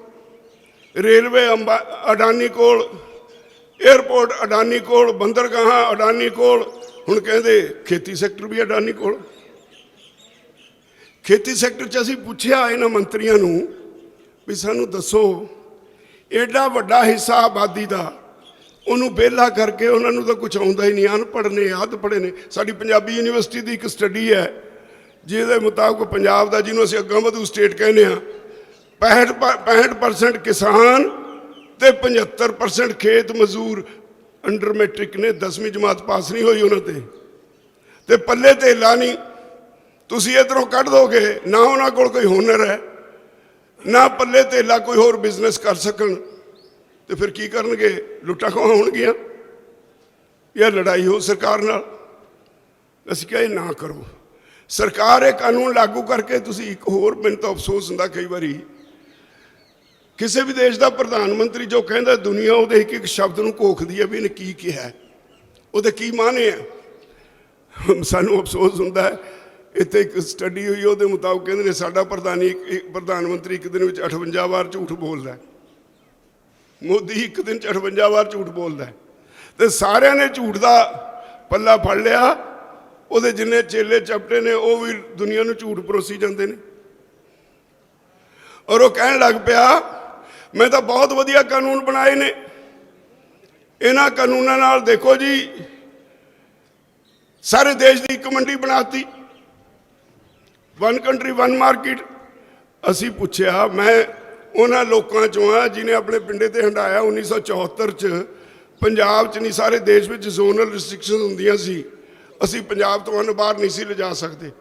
ਰੇਲਵੇ ਅਡਾਨੀ ਕੋਲ, ਏਅਰਪੋਰਟ ਅਡਾਨੀ ਕੋਲ, ਬੰਦਰਗਾਹਾਂ ਅਡਾਨੀ ਕੋਲ। ਹੁਣ ਕਹਿੰਦੇ ਖੇਤੀ ਸੈਕਟਰ ਵੀ ਅਡਾਨੀ ਕੋਲ। ਖੇਤੀ ਸੈਕਟਰ 'ਚ ਅਸੀਂ ਪੁੱਛਿਆ ਇਹਨਾਂ ਮੰਤਰੀਆਂ ਨੂੰ ਵੀ ਸਾਨੂੰ ਦੱਸੋ, ਐਡਾ ਵੱਡਾ ਹਿੱਸਾ ਆਬਾਦੀ ਦਾ ਉਹਨੂੰ ਵਿਹਲਾ ਕਰਕੇ ਉਹਨਾਂ ਨੂੰ ਤਾਂ ਕੁਝ ਆਉਂਦਾ ਹੀ ਨਹੀਂ, ਅਨਪੜ੍ਹ ਨੇ, ਅੱਧ ਪੜ੍ਹੇ ਨੇ। ਸਾਡੀ ਪੰਜਾਬੀ ਯੂਨੀਵਰਸਿਟੀ ਦੀ ਇੱਕ ਸਟੱਡੀ ਹੈ ਜਿਹਦੇ ਮੁਤਾਬਕ ਪੰਜਾਬ ਦਾ, ਜਿਹਨੂੰ ਅਸੀਂ ਅੱਗਾਂ ਵਧੂ ਸਟੇਟ ਕਹਿੰਦੇ ਹਾਂ, 65% ਕਿਸਾਨ ਤੇ 75% ਖੇਤ ਮਜ਼ਦੂਰ ਅੰਡਰ ਮੈਟ੍ਰਿਕ ਨੇ, 10ਵੀਂ ਜਮਾਤ ਪਾਸ ਨਹੀਂ ਹੋਈ ਉਹਨਾਂ ਤੇ ਪੱਲੇ ਧੇਲਾ ਨਹੀਂ। ਤੁਸੀਂ ਇੱਧਰੋਂ ਕੱਢ ਦੋਗੇ, ਨਾ ਉਹਨਾਂ ਕੋਲ ਕੋਈ ਹੁਨਰ ਹੈ, ਨਾ ਪੱਲੇ ਧੇਲਾ ਕੋਈ ਹੋਰ ਬਿਜ਼ਨਸ ਕਰ ਸਕਣ, ਤੇ ਫਿਰ ਕੀ ਕਰਨਗੇ? ਲੁੱਟਾਂ ਖੋਹਾਂ ਹੋਣਗੀਆਂ ਜਾਂ ਲੜਾਈ ਹੋ ਸਰਕਾਰ ਨਾਲ। ਅਸੀਂ ਕਹੇ ਨਾ ਕਰੋ। ਸਰਕਾਰ ਇਹ ਕਾਨੂੰਨ ਲਾਗੂ ਕਰਕੇ, ਤੁਸੀਂ ਇੱਕ ਹੋਰ, ਮੈਨੂੰ ਤਾਂ ਅਫਸੋਸ ਹੁੰਦਾ ਕਈ ਵਾਰੀ, ਕਿਸੇ ਵੀ ਦੇਸ਼ ਦਾ ਪ੍ਰਧਾਨ ਮੰਤਰੀ ਜੋ ਕਹਿੰਦਾ, ਦੁਨੀਆ ਉਹਦੇ ਇੱਕ ਇੱਕ ਸ਼ਬਦ ਨੂੰ ਘੋਖਦੀ ਹੈ ਵੀ ਇਹਨੇ ਕੀ ਕਿਹਾ, ਉਹਦੇ ਕੀ ਮਾਨੇ ਆ। ਸਾਨੂੰ ਅਫਸੋਸ ਹੁੰਦਾ ਹੈ। ਇੱਥੇ ਇੱਕ ਸਟੱਡੀ ਹੋਈ, ਉਹਦੇ ਮੁਤਾਬਕ ਕਹਿੰਦੇ ਨੇ ਸਾਡਾ ਪ੍ਰਧਾਨ ਮੰਤਰੀ ਇੱਕ ਦਿਨ ਵਿੱਚ 58 ਵਾਰ ਝੂਠ ਬੋਲਦਾ ਹੈ। ਮੋਦੀ ਇੱਕ ਦਿਨ 'ਚ 58 ਵਾਰ ਝੂਠ ਬੋਲਦਾ ਹੈ, ਤੇ ਸਾਰਿਆਂ ਨੇ ਝੂਠ ਦਾ ਪੱਲਾ ਫੜ ਲਿਆ। ਉਹਦੇ ਜਿੰਨੇ ਚੇਲੇ ਚਪਟੇ ਨੇ ਉਹ ਵੀ ਦੁਨੀਆ ਨੂੰ ਝੂਠ ਪਰੋਸੀ ਜਾਂਦੇ ਨੇ। ਔਰ ਉਹ ਕਹਿਣ ਲੱਗ ਪਿਆ, ਮੈਂ ਤਾਂ ਬਹੁਤ ਵਧੀਆ ਕਾਨੂੰਨ ਬਣਾਏ ਨੇ, ਇਹਨਾਂ ਕਾਨੂੰਨਾਂ ਨਾਲ ਦੇਖੋ ਜੀ ਸਾਰੇ ਦੇਸ਼ ਦੀ ਇੱਕ ਮੰਡੀ ਬਣਾਤੀ, 1 ਕੰਟਰੀ 1 ਮਾਰਕੀਟ। ਅਸੀਂ ਪੁੱਛਿਆ, ਮੈਂ ਉਹਨਾਂ ਲੋਕਾਂ 'ਚੋਂ ਆ ਜਿਹਨੇ ਆਪਣੇ ਪਿੰਡੇ ਤੇ ਹੰਡਾਇਆ 1974 'ਚ। ਪੰਜਾਬ 'ਚ ਨਹੀਂ, ਸਾਰੇ ਦੇਸ਼ ਵਿੱਚ ਜ਼ੋਨਲ ਰਿਸਟ੍ਰਿਕਸ਼ਨ ਹੁੰਦੀਆਂ ਸੀ। ਅਸੀਂ ਪੰਜਾਬ ਤੋਂ ਬਾਹਰ ਨਹੀਂ ਸੀ ਲਿਜਾ ਸਕਦੇ।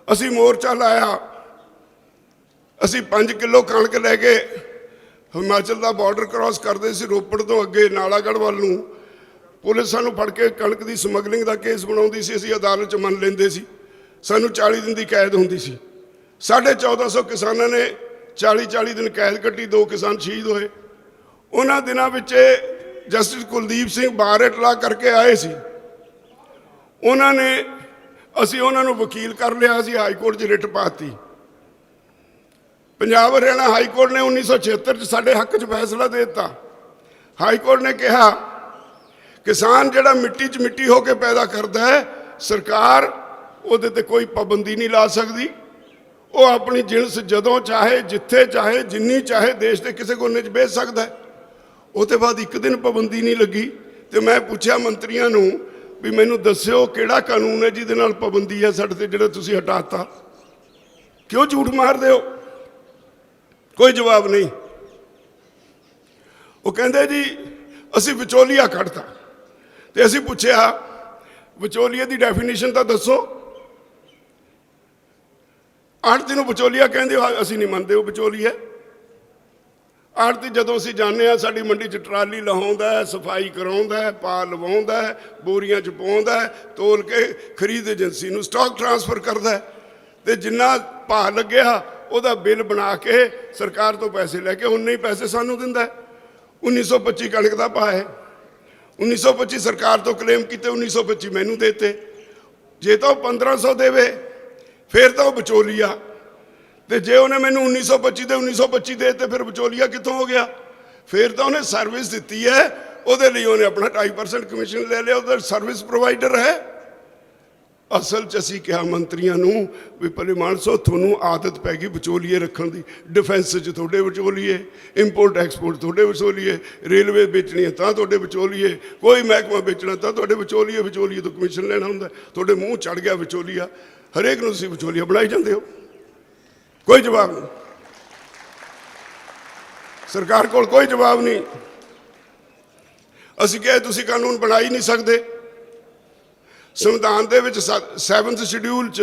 ਅਸੀਂ ਮੋਰਚਾ ਲਾਇਆ, ਅਸੀਂ 5 ਕਿਲੋ ਕਣਕ ਲੈ ਕੇ ਹਿਮਾਚਲ ਦਾ ਬਾਰਡਰ ਕ੍ਰਾਸ ਕਰਦੇ ਸੀ, ਰੋਪੜ ਤੋਂ ਅੱਗੇ ਨਾਲਾਗੜ੍ਹ ਵੱਲ ਨੂੰ। ਪੁਲਿਸ ਸਾਨੂੰ ਫੜ ਕੇ ਕਣਕ ਦੀ ਸਮਗਲਿੰਗ ਦਾ ਕੇਸ ਬਣਾਉਂਦੀ ਸੀ, ਅਸੀਂ ਅਦਾਲਤ 'ਚ ਮੰਨ ਲੈਂਦੇ ਸੀ, ਸਾਨੂੰ 40 ਦਿਨ ਦੀ ਕੈਦ ਹੁੰਦੀ ਸੀ। 1450 ਕਿਸਾਨਾਂ ਨੇ 40 ਦਿਨ ਕੈਦ ਕੱਟੀ, 2 ਕਿਸਾਨ ਸ਼ਹੀਦ ਹੋਏ। ਉਹਨਾਂ ਦਿਨਾਂ ਵਿੱਚ ਜਸਟਿਸ ਕੁਲਦੀਪ ਸਿੰਘ ਬਾਰ ਇਤਲਾਹ ਕਰਕੇ ਆਏ ਸੀ। ਉਹਨਾਂ ਨੇ, ਅਸੀਂ ਉਹਨਾਂ ਨੂੰ ਵਕੀਲ ਕਰ ਲਿਆ, ਅਸੀਂ ਹਾਈ ਕੋਰਟ 'ਚ ਰਿਟ ਪਾਤੀ। ਪੰਜਾਬ ਹਰਿਆਣਾ ਹਾਈ ਕੋਰਟ ਨੇ 1976 'ਚ ਸਾਡੇ ਹੱਕ 'ਚ ਫੈਸਲਾ ਦੇ ਦਿੱਤਾ। ਹਾਈ ਕੋਰਟ ਨੇ ਕਿਹਾ ਕਿਸਾਨ ਜਿਹੜਾ ਮਿੱਟੀ 'ਚ ਮਿੱਟੀ ਹੋ ਕੇ ਪੈਦਾ ਕਰਦਾ ਹੈ, ਸਰਕਾਰ ਉਹਦੇ ਤੇ ਕੋਈ ਪਾਬੰਦੀ ਨਹੀਂ ਲਾ ਸਕਦੀ। ਉਹ ਆਪਣੀ ਜਿਣਸ ਜਦੋਂ ਚਾਹੇ, ਜਿੱਥੇ ਚਾਹੇ, ਜਿੰਨੀ ਚਾਹੇ ਦੇਸ਼ ਦੇ ਕਿਸੇ ਕੋਨੇ 'ਚ ਵੇਚ ਸਕਦਾ ਹੈ। ਉਹ ਤੋਂ ਬਾਅਦ ਇੱਕ ਦਿਨ ਪਾਬੰਦੀ ਨਹੀਂ ਲੱਗੀ। ਤੇ ਮੈਂ ਪੁੱਛਿਆ ਮੰਤਰੀਆਂ ਨੂੰ ਵੀ ਮੈਨੂੰ ਦੱਸਿਓ ਕਿਹੜਾ ਕਾਨੂੰਨ ਹੈ ਜਿਹਦੇ ਨਾਲ ਪਾਬੰਦੀ ਹੈ ਸਾਡੇ ਤੇ, ਜਿਹੜਾ ਤੁਸੀਂ ਹਟਾਤਾ? ਕਿਉਂ ਝੂਠ ਮਾਰਦੇ ਹੋ? ਕੋਈ ਜਵਾਬ ਨਹੀਂ। ਉਹ ਕਹਿੰਦੇ ਜੀ ਅਸੀਂ ਵਿਚੋਲੀਆ ਕੱਢਤਾ। ਤੇ ਅਸੀਂ ਪੁੱਛਿਆ ਵਿਚੋਲੀਏ ਦੀ ਡੈਫੀਨੇਸ਼ਨ ਤਾਂ ਦੱਸੋ। ਆੜਤੀ ਨੂੰ ਵਿਚੋਲੀਆ ਕਹਿੰਦੇ ਹੋ? ਅਸੀਂ ਨਹੀਂ ਮੰਨਦੇ ਉਹ ਵਿਚੋਲੀਆ। ਆੜਤੀ ਜਦੋਂ ਅਸੀਂ ਜਾਂਦੇ ਹਾਂ, ਸਾਡੀ ਮੰਡੀ 'ਚ ਟਰਾਲੀ ਲਹਾਉਂਦਾ, ਸਫਾਈ ਕਰਾਉਂਦਾ, ਪਾ ਲਵਾਉਂਦਾ, ਬੋਰੀਆਂ 'ਚ ਪਾਉਂਦਾ, ਤੋਲ ਕੇ ਖਰੀਦ ਏਜੰਸੀ ਨੂੰ ਸਟਾਕ ਟਰਾਂਸਫਰ ਕਰਦਾ, ਤੇ ਜਿੰਨਾ ਭਾਅ ਲੱਗਿਆ ਉਹਦਾ ਬਿੱਲ ਬਣਾ ਕੇ ਸਰਕਾਰ ਤੋਂ ਪੈਸੇ ਲੈ ਕੇ ਉਨੇ ਹੀ ਪੈਸੇ ਸਾਨੂੰ ਦਿੰਦਾ। 1925 ਕਣਕ ਦਾ ਭਾਅ ਹੈ, 1925 ਸਰਕਾਰ ਤੋਂ ਕਲੇਮ ਕੀਤੇ, 1925 ਮੈਨੂੰ ਦੇਤੇ। ਜੇ ਤਾਂ ਉਹ 1500 ਦੇਵੇ ਫਿਰ ਤਾਂ ਉਹ ਵਿਚੋਲੀਆ, ਤੇ ਜੇ ਉਹਨੇ ਮੈਨੂੰ 1925 ਦੇ 1925 ਦੇ ਤੇ ਫਿਰ ਵਿਚੋਲੀਆ ਕਿੱਥੋਂ ਹੋ ਗਿਆ? ਫਿਰ ਤਾਂ ਉਹਨੇ ਸਰਵਿਸ ਦਿੱਤੀ ਹੈ, ਉਹਦੇ ਲਈ ਉਹਨੇ ਆਪਣਾ 2.5% ਕਮਿਸ਼ਨ ਲੈ ਲਿਆ, ਉਹਦਾ ਸਰਵਿਸ ਪ੍ਰੋਵਾਈਡਰ ਹੈ। ਅਸਲ 'ਚ ਅਸੀਂ ਕਿਹਾ ਮੰਤਰੀਆਂ ਨੂੰ ਵੀ ਭਲੇ ਮਾਨਸੋ, ਤੁਹਾਨੂੰ ਆਦਤ ਪੈ ਗਈ ਵਿਚੋਲੀਏ ਰੱਖਣ ਦੀ। ਡਿਫੈਂਸ 'ਚ ਤੁਹਾਡੇ ਵਿਚੋਲੀਏ, ਇੰਪੋਰਟ ਐਕਸਪੋਰਟ ਤੁਹਾਡੇ ਵਿਚੋਲੀਏ, ਰੇਲਵੇ ਵੇਚਣੀ ਹੈ ਤਾਂ ਤੁਹਾਡੇ ਵਿਚੋਲੀਏ, ਕੋਈ ਮਹਿਕਮਾ ਵੇਚਣਾ ਤਾਂ ਤੁਹਾਡੇ ਵਿਚੋਲੀਏ, ਵਿਚੋਲੀਏ ਤੋਂ ਕਮਿਸ਼ਨ ਲੈਣਾ ਹੁੰਦਾ। ਤੁਹਾਡੇ ਮੂੰਹ ਚੜ ਗਿਆ ਵਿਚੋਲੀਆ, ਹਰੇਕ ਨੂੰ ਤੁਸੀਂ ਵਿਚੋਲੀਆ ਬਣਾਈ ਜਾਂਦੇ ਹੋ। ਕੋਈ ਜਵਾਬ ਨਹੀਂ, ਸਰਕਾਰ ਕੋਲ ਕੋਈ ਜਵਾਬ ਨਹੀਂ। ਅਸੀਂ ਕਿਹਾ ਤੁਸੀਂ ਕਾਨੂੰਨ ਬਣਾ ਹੀ ਨਹੀਂ ਸਕਦੇ। ਸੰਵਿਧਾਨ ਦੇ ਵਿੱਚ 7th ਸ਼ਡਿਊਲ 'ਚ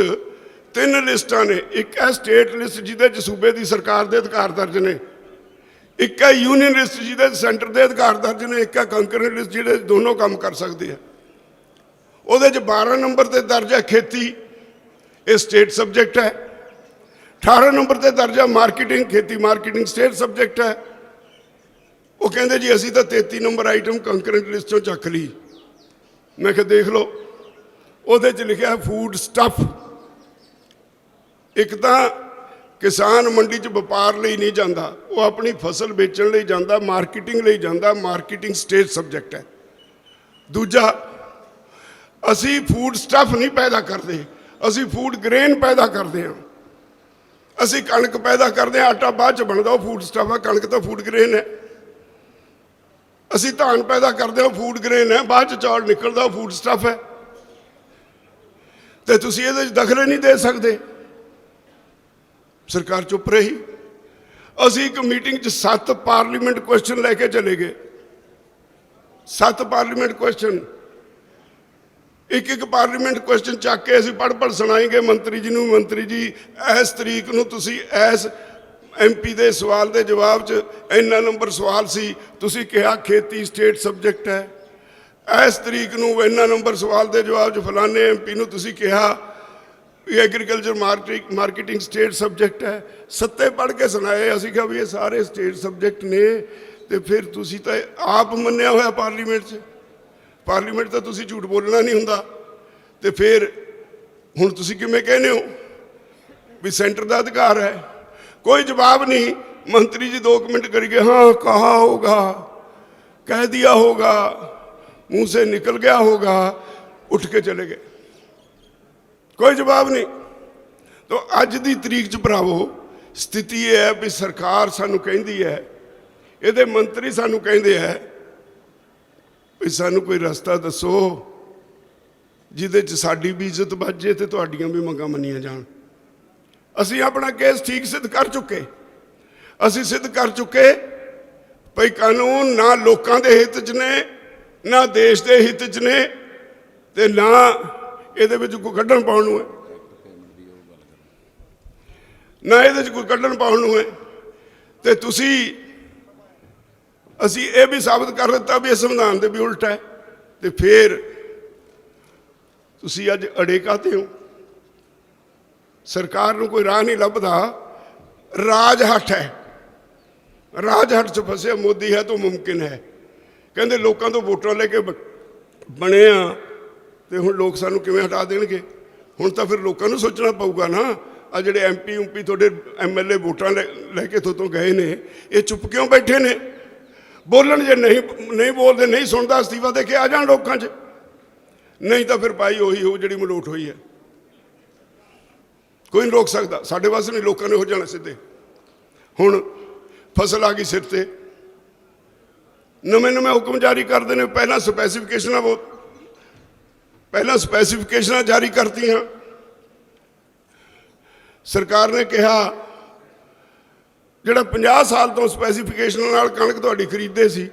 3 ਲਿਸਟਾਂ ਨੇ। ਇੱਕ ਹੈ ਸਟੇਟ ਲਿਸਟ ਜਿਹਦੇ 'ਚ ਸੂਬੇ ਦੀ ਸਰਕਾਰ ਦੇ ਅਧਿਕਾਰ ਦਰਜ ਨੇ, ਇੱਕ ਹੈ ਯੂਨੀਅਨ ਲਿਸਟ ਜਿਹਦੇ 'ਚ ਸੈਂਟਰ ਦੇ ਅਧਿਕਾਰ ਦਰਜ ਨੇ, ਇੱਕ ਹੈ ਕੰਕਰੈਂਟ ਲਿਸਟ ਜਿਹੜੇ ਦੋਨੋਂ ਕੰਮ ਕਰ ਸਕਦੇ ਆ। ਉਹਦੇ 'ਚ 12 ਨੰਬਰ ਤੇ ਦਰਜ ਹੈ ਖੇਤੀ, ਇਹ ਸਟੇਟ ਸਬਜੈਕਟ ਹੈ। 18 ਨੰਬਰ ਤੇ ਦਰਜ ਹੈ ਮਾਰਕੀਟਿੰਗ, ਖੇਤੀ ਮਾਰਕੀਟਿੰਗ ਸਟੇਟ ਸਬਜੈਕਟ ਹੈ। ਉਹ ਕਹਿੰਦੇ ਜੀ ਅਸੀਂ ਤਾਂ 33 ਨੰਬਰ ਆਈਟਮ ਕੰਕਰੈਂਟ ਲਿਸਟ 'ਚੋਂ ਚੱਕ ਲਈ। ਮੈਂ ਕਿਹਾ ਦੇਖ ਲਓ, ਉਹਦੇ 'ਚ ਲਿਖਿਆ ਫੂਡ ਸਟੱਫ। ਇੱਕ ਤਾਂ ਕਿਸਾਨ ਮੰਡੀ 'ਚ ਵਪਾਰ ਲਈ ਨਹੀਂ ਜਾਂਦਾ, ਉਹ ਆਪਣੀ ਫਸਲ ਵੇਚਣ ਲਈ ਜਾਂਦਾ, ਮਾਰਕੀਟਿੰਗ ਲਈ ਜਾਂਦਾ, ਮਾਰਕੀਟਿੰਗ ਸਟੇਟ ਸਬਜੈਕਟ ਹੈ। ਦੂਜਾ, ਅਸੀਂ ਫੂਡ ਸਟੱਫ ਨਹੀਂ ਪੈਦਾ ਕਰਦੇ, ਅਸੀਂ ਫੂਡ ਗ੍ਰੇਨ ਪੈਦਾ ਕਰਦੇ ਹਾਂ। ਅਸੀਂ ਕਣਕ ਪੈਦਾ ਕਰਦੇ ਹਾਂ, ਆਟਾ ਬਾਅਦ 'ਚ ਬਣਦਾ, ਉਹ ਫੂਡ ਸਟੱਫ ਹੈ। ਕਣਕ ਤਾਂ ਫੂਡ ਗ੍ਰੇਨ ਹੈ। ਅਸੀਂ ਧਾਨ ਪੈਦਾ ਕਰਦੇ ਹਾਂ, ਫੂਡ ਗ੍ਰੇਨ ਹੈ। ਬਾਅਦ 'ਚ ਚੌਲ ਨਿਕਲਦਾ, ਉਹ ਫੂਡ ਸਟੱਫ ਹੈ। ਤੇ ਤੁਸੀਂ ਇਹਦੇ 'ਚ ਦਖਲ ਨਹੀਂ ਦੇ ਸਕਦੇ। ਸਰਕਾਰ ਚੁੱਪ ਰਹੀ। ਅਸੀਂ ਇੱਕ ਮੀਟਿੰਗ 'ਚ 7 ਪਾਰਲੀਮੈਂਟ ਕੁਐਸਚਨ ਲੈ ਕੇ ਚਲੇ ਗਏ। 7 ਪਾਰਲੀਮੈਂਟ ਕੁਐਸਚਨ, ਇੱਕ ਪਾਰਲੀਮੈਂਟ ਕੁਐਸਚਨ ਚੱਕ ਕੇ ਅਸੀਂ ਪੜ੍ਹ ਸੁਣਾਏਂਗੇ ਮੰਤਰੀ ਜੀ ਨੂੰ। ਮੰਤਰੀ ਜੀ, ਇਸ ਤਰੀਕ ਨੂੰ ਤੁਸੀਂ ਇਸ MP ਦੇ ਸਵਾਲ ਦੇ ਜਵਾਬ 'ਚ ਇੰਨਾ ਨੰਬਰ ਸਵਾਲ ਸੀ, ਤੁਸੀਂ ਕਿਹਾ ਖੇਤੀ ਸਟੇਟ ਸਬਜੈਕਟ ਹੈ। ਇਸ ਤਰੀਕ ਨੂੰ ਇੰਨਾ ਨੰਬਰ ਸਵਾਲ ਦੇ ਜਵਾਬ 'ਚ ਫਲਾਣੇ MP ਨੂੰ ਤੁਸੀਂ ਕਿਹਾ ਵੀ ਐਗਰੀਕਲਚਰ ਮਾਰਕੀਟਿੰਗ ਸਟੇਟ ਸਬਜੈਕਟ ਹੈ। 7 ਪੜ੍ਹ ਕੇ ਸੁਣਾਏ। ਅਸੀਂ ਕਿਹਾ ਵੀ ਇਹ ਸਾਰੇ ਸਟੇਟ ਸਬਜੈਕਟ ਨੇ। ਤੇ ਫਿਰ ਤੁਸੀਂ ਤਾਂ ਆਪ ਮੰਨਿਆ ਹੋਇਆ ਪਾਰਲੀਮੈਂਟ ਤਾਂ ਤੁਸੀਂ ਝੂਠ ਬੋਲਣਾ ਨਹੀਂ ਹੁੰਦਾ। ਤੇ ਫਿਰ ਹੁਣ ਤੁਸੀਂ ਕਿਵੇਂ ਕਹਿੰਦੇ ਹੋ ਵੀ ਸੈਂਟਰ ਦਾ ਅਧਿਕਾਰ ਹੈ? कोई जवाब नहीं। मंत्री जी 2 मिनट करके हाँ कहा होगा, कह दिया होगा, मुंह से निकल गया होगा, उठ के चले गए। कोई जवाब नहीं। तो अज की तरीक च भरावो स्थिति यह है भी सरकार सानू कहती है, ये मंत्री सानू कहते हैं भी सानू कोई रास्ता दसो जिहदे च साडी भी इज्जत बच जाए तो तुहाडियां भी मंगां मन्नियां जाण। ਅਸੀਂ ਆਪਣਾ ਕੇਸ ਠੀਕ ਸਿੱਧ ਕਰ ਚੁੱਕੇ। ਅਸੀਂ ਸਿੱਧ ਕਰ ਚੁੱਕੇ ਭਈ ਕਾਨੂੰਨ ਨਾ ਲੋਕਾਂ ਦੇ ਹਿੱਤ 'ਚ ਨੇ, ਨਾ ਦੇਸ਼ ਦੇ ਹਿੱਤ 'ਚ ਨੇ, ਤੇ ਨਾ ਇਹਦੇ ਵਿੱਚ ਕੋਈ ਕੱਢਣ ਪਾਉਣ ਨੂੰ ਹੈ, ਨਾ ਇਹਦੇ 'ਚ ਕੋਈ ਕੱਢਣ ਪਾਉਣ ਨੂੰ ਹੈ। ਤੇ ਤੁਸੀਂ ਅਸੀਂ ਇਹ ਵੀ ਸਾਬਤ ਕਰ ਦਿੱਤਾ ਵੀ ਇਹ ਸੰਵਿਧਾਨ ਦੇ ਵੀ ਉਲਟ ਹੈ। ਤੇ ਫਿਰ ਤੁਸੀਂ ਅੱਜ ਅੜੇ ਕਾਹਤੇ ਹੋ? सरकार को कोई राह नहीं लभदा। राजहट है, राजहट च फसे मोदी है तो मुमकिन है। कहते लोगों तो वोटां लेके बने आ तो हुण लोग सानू किवें हटा देणगे? हुण तां फिर लोगों को सोचना पऊगा ना। आ जिहड़े MP तुहाडे MLA वोटां लैके तो गए ने, ये चुप क्यों बैठे ने? बोलन जे नहीं बोलते, नहीं सुनता, अस्तीफा दे के आ जाण लोकां च। नहीं तो फिर पाई उही हो जिहड़ी मलोट हुई है। कोई नहीं रोक सकता। साढ़े वास्ते नहीं, लोगों ने हो जाना सीधे। हुण फसल आ गई सिर ते, नवे हुक्म जारी करते हैं। पहला स्पैसीफिकेशन जारी करती हैं। सरकार ने कहा जिहड़ा 50 साल तो स्पैसीफिकेशन नाल कणक तुहाडी खरीदते सी,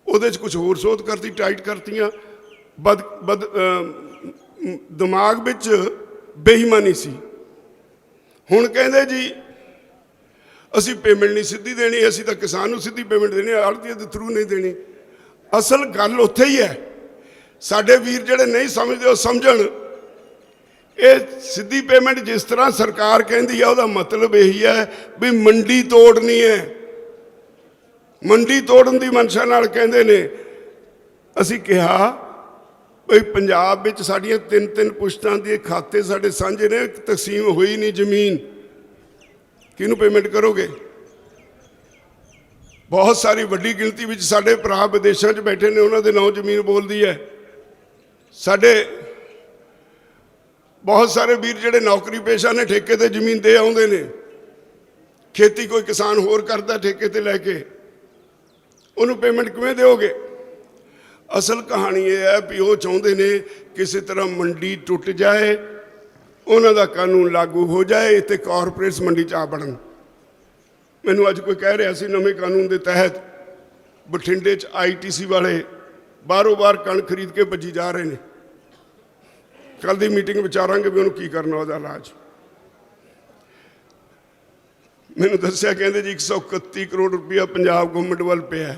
उहदे च कुछ होर सोध करती, टाइट करतियां। दिमाग विच बेईमानी सी। हुण कहंदे जी असी पेमेंट नहीं सीधी देनी, असी तो किसान नूं सीधी पेमेंट देनी, आड़तीए दे थ्रू नहीं देनी। असल गल उत्थे ही है। साडे वीर जिहड़े नहीं समझदे वो समझण। ये सीधी पेमेंट जिस तरह सरकार कहती है, उसका मतलब यही है भी मंडी तोड़नी है। मंडी तोड़न की मनशा नाल कहंदे ने। असी कहा भाई पंजाब में साड़ियाँ 3-3 पुश्तां के खाते साढ़े सांझे ने, तकसीम हुई नहीं जमीन, किनू पेमेंट करोगे? बहुत सारी वड्डी गिनती में साढ़े भरा विदेशों च बैठे ने, उन्होंने नाम जमीन बोलती है। साढ़े बहुत सारे वीर जिहड़े नौकरी पेशा ने, ठेके ते जमीन दे आउंदे ने। खेती कोई किसान होर करता ठेके ते लैके, उन्होंने पेमेंट किवें देओगे? असल कहानी ये है भी वो चाहते ने किसी तरह मंडी टुट जाए, उन्होंने कानून लागू हो जाए, तो कॉरपोरेट्स मंडी च आ बढ़न। मैनू अज कोई कह रहा सी नवे कानून के तहत बठिंडे ITC वाले बारों बार कणक खरीद के भजी जा रहे हैं। कल की मीटिंग विचारांगे भी उन्होंने की करना उसका इलाज। मैंने दसिया कहते जी 131 करोड़ रुपया पंजाब गवर्नमेंट वाल पिया।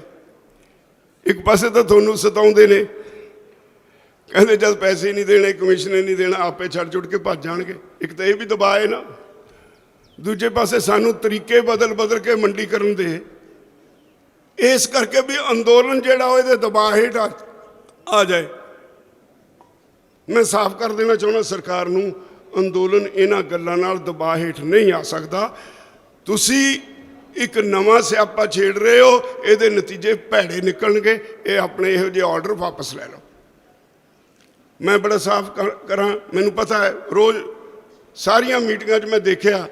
एक पासे तो थोनू सताउंदे ने, कहते जब पैसे नहीं देने, कमीशन नहीं देना, आपे छड़ छुड़ के भज जाएंगे। एक तो यह भी दबाव है ना, दूजे पासे सानू तरीके बदल बदल के मंडीकरण दे, इस करके भी अंदोलन जिहड़ा वो दबाव हेठ आ जाए। मैं साफ कर देना चाहना सरकार नूं, अंदोलन इन्हां गल्लां नाल दबाव हेठ नहीं आ सकता। तुसी एक नवां स्यापा छेड़ रहे हो, ये नतीजे भैड़े निकलणगे। ये अपने इहो जिहे ऑर्डर वापस लै लो। मैं बड़ा साफ करा, मैनूं पता है रोज़ सारिया मीटिंगां मैं देखिया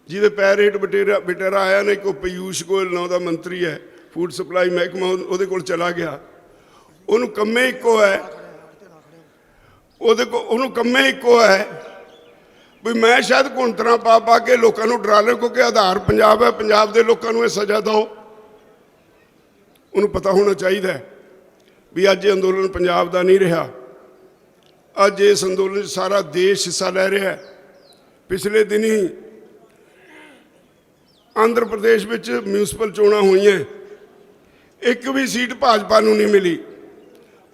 जिहदे पैर हेठ बटेरा आया ना, एक पीयूष गोयल नाम का मंत्री है, फूड सप्लाई महकमा, उहदे कोल चला गया। उन्होंने कम्मे इक्को है, उन्होंने कम्मे इक्को है भी मैं शायद घुंतरा पा पा के लोगों को डरा ले, क्योंकि आधार पंजाब है, पंजाब के लोगों को सजा दो। उन्होंने पता होना चाहिए भी अज अंदोलन पंजाब का नहीं रहा, अज इस अंदोलन सारा देश हिस्सा लै रहा है। पिछले दिन ही आंध्र प्रदेश में म्यूनसिपल चोणां होईयां, एक भी सीट भाजपा नूं नहीं मिली।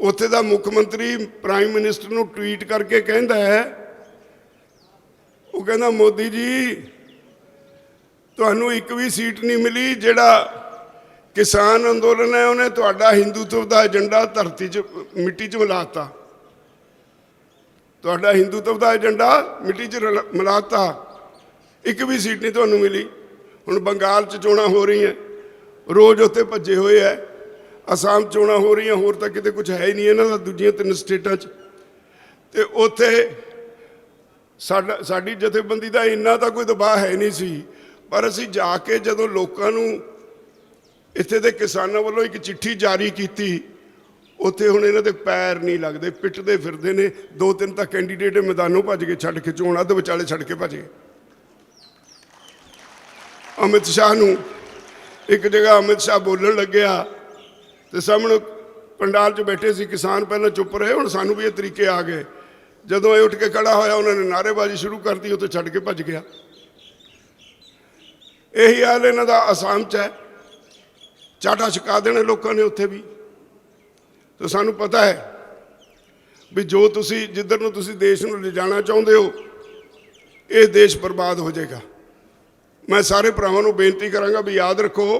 उत्थे दा मुख्यमंत्री प्राइम मिनिस्टर नूं ट्वीट करके कहंदा है, वो कहंदा मोदी जी तुहानूं एक भी सीट नहीं मिली। जिहड़ा किसान अंदोलन है उन्हें तुहाडा हिंदुत्व का एजेंडा धरती च मिट्टी च मिलाता, तुहाडा हिंदुत्व का एजेंडा मिट्टी च मिलाता, एक भी सीट नहीं तुहानूं मिली। हुण बंगाल च चोणां हो रही हैं, रोज़ उत्ते भज्जे हुए है। आसाम चोणां हो रही हैं, होर तां किते कुछ है ही नहीं इन्हां दा दूजियां 3 स्टेटां च। ते उत्थे साडी जथेबंदी का इन्ना तां कोई दबाव है नहीं सी, पर असीं जाके जदों लोकां नूं इत्थे दे किसानां वल्लों एक चिट्ठी जारी कीती, उत्थे हुण इन्हां दे पैर नहीं लगदे, पिटदे फिरदे ने। 2-3 तां कैंडीडेट मैदानों भज के छड्ड के चोण अध विचाले छड्ड के भज गए। अमित शाह नूं एक जगह अमित शाह बोलण लग्या तो सामने पंडाल च बैठे सी किसान, पहले चुप रहे, हुण सानूं भी ये तरीके आ गए। जदों ये उठ के खड़ा होया उन्होंने नारेबाजी शुरू कर दी, उत्ते छड्ड के भज गया। यही हाल इन्हां दा आसाम च है, चाटा छका देने लोगों ने उत्थे भी। तो सानूं पता है भी जो तुसी जिधर नूं तुसी देश नूं ले जाना चाहुंदे हो, ये देश बर्बाद हो जाएगा। मैं सारे भरावां नूं बेनती करांगा भी याद रखो,